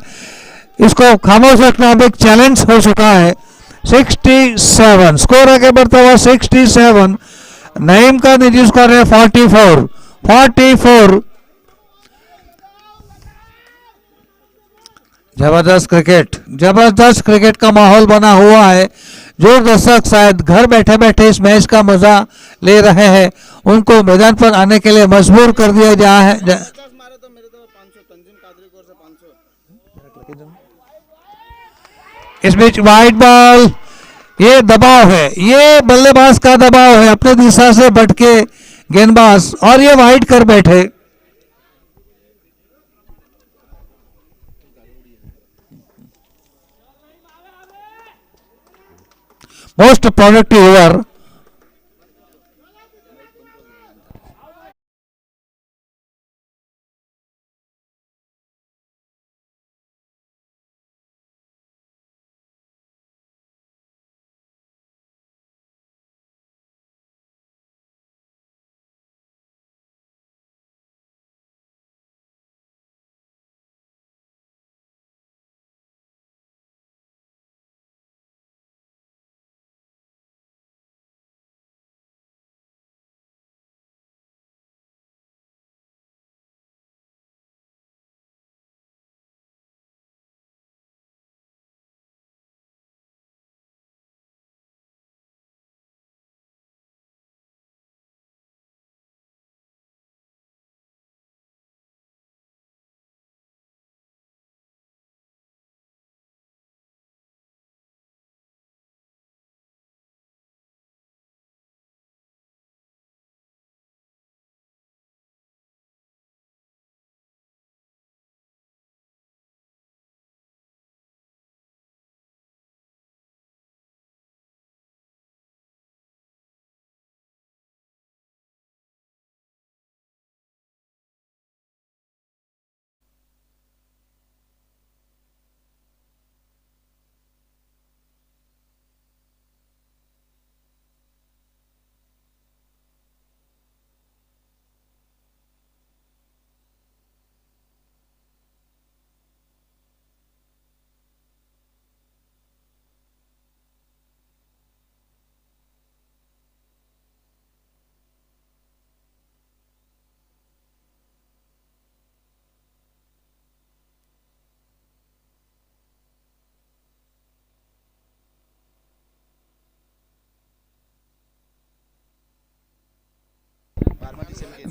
इसको खामोश रखना अब एक चैलेंज हो चुका है। 67 स्कोर आगे बढ़ता हुआ 67। नईम का निजी स्कोर है 44। जबरदस्त क्रिकेट का माहौल बना हुआ है। जो दर्शक शायद घर बैठे बैठे इस मैच का मजा ले रहे हैं, उनको मैदान पर आने के लिए मजबूर कर दिया जा है। इस बीच वाइड बॉल, ये दबाव है, ये बल्लेबाज का दबाव है, अपने दिशा से भटके गेंदबाज और ये वाइड कर बैठे। Most productive over.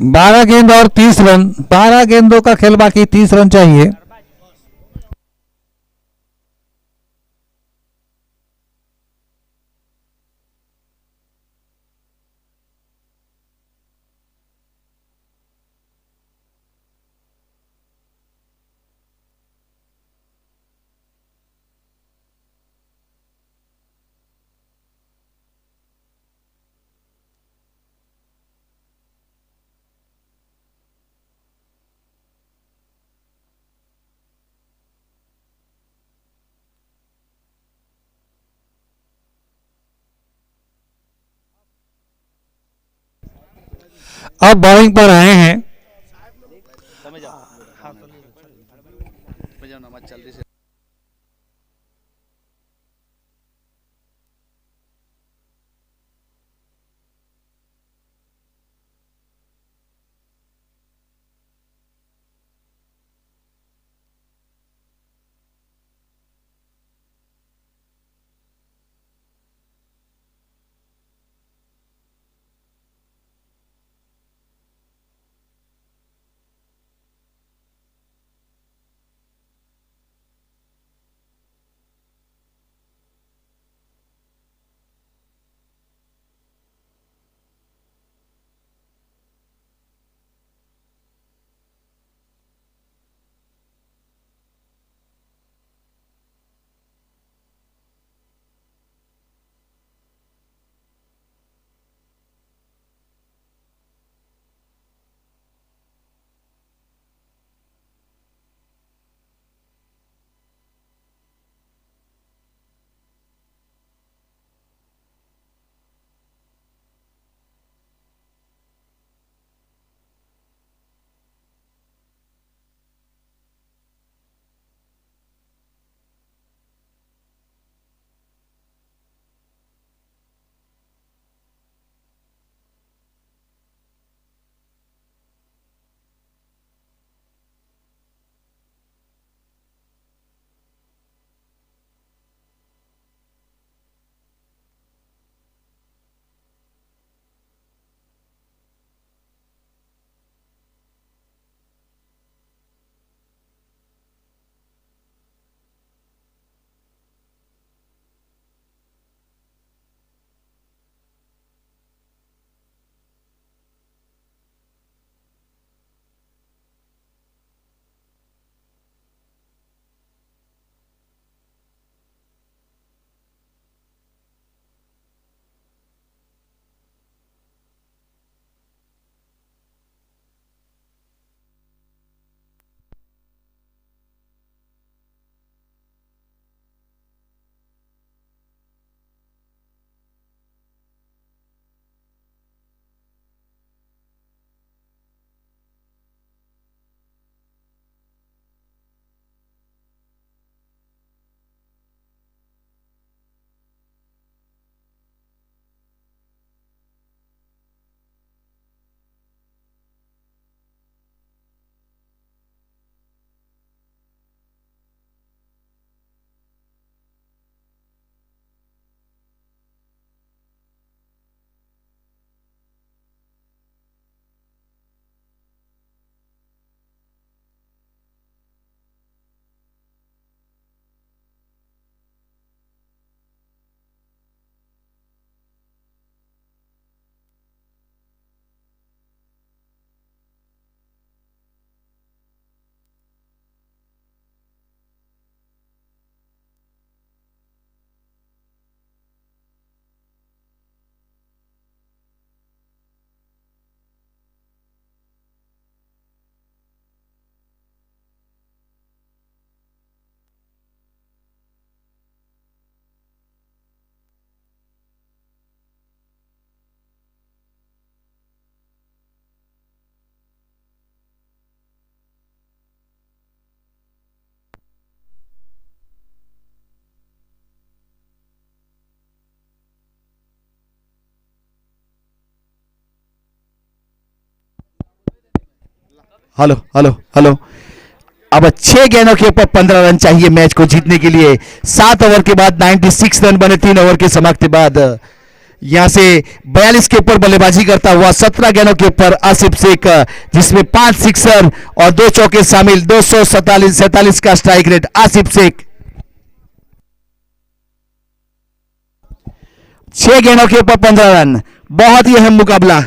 बारह गेंद और 30 रन, 12 गेंदों का खेल बाकी, 30 रन चाहिए। अब बॉलिंग पर आए हैं हेलो हेलो हेलो। अब 6 गेंदों के ऊपर 15 रन चाहिए मैच को जीतने के लिए। 7 ओवर के बाद 96 रन बने 3 ओवर के समाप्ति बाद। यहां से 42 के ऊपर बल्लेबाजी करता हुआ 17 गेंदों के ऊपर आसिफ शेख, जिसमें 5 सिक्सर और 2 चौके शामिल। 247 का स्ट्राइक रेट आसिफ शेख। 6 गेंदों के ऊपर 15 रन, बहुत ही अहम मुकाबला।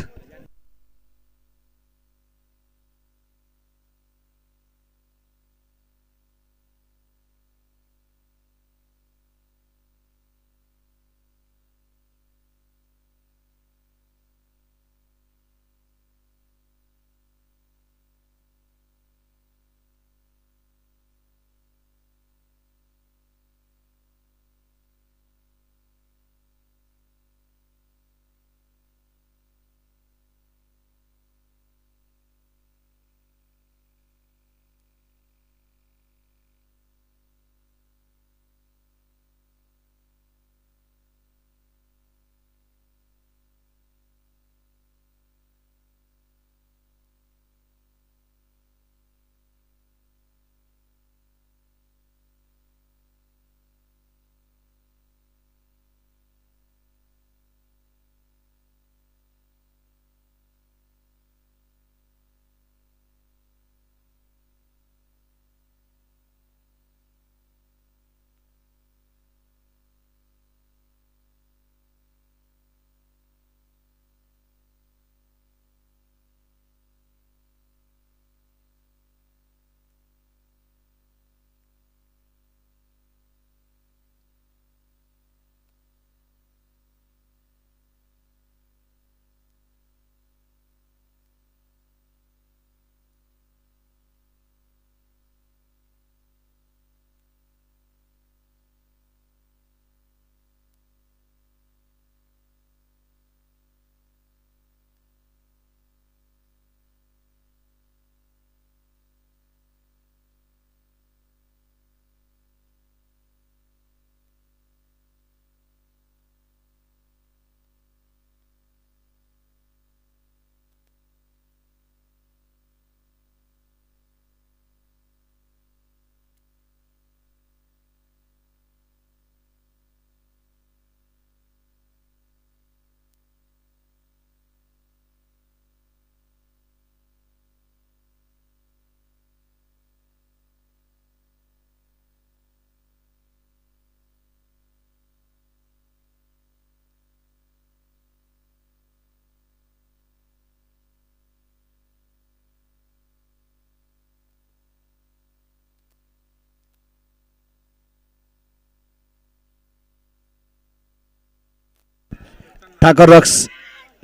ઠાકોર રોક્સ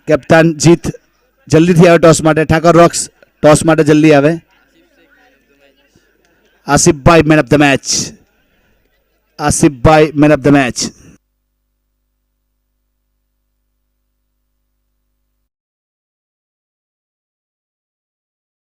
કેપ્ટન જીત જલ્દીથી આવે ટોસ માટે। ઠાકોર રોક્સ ટોસ માટે જલ્દી આવે। Asifbhai man of the match, Asifbhai man of the match.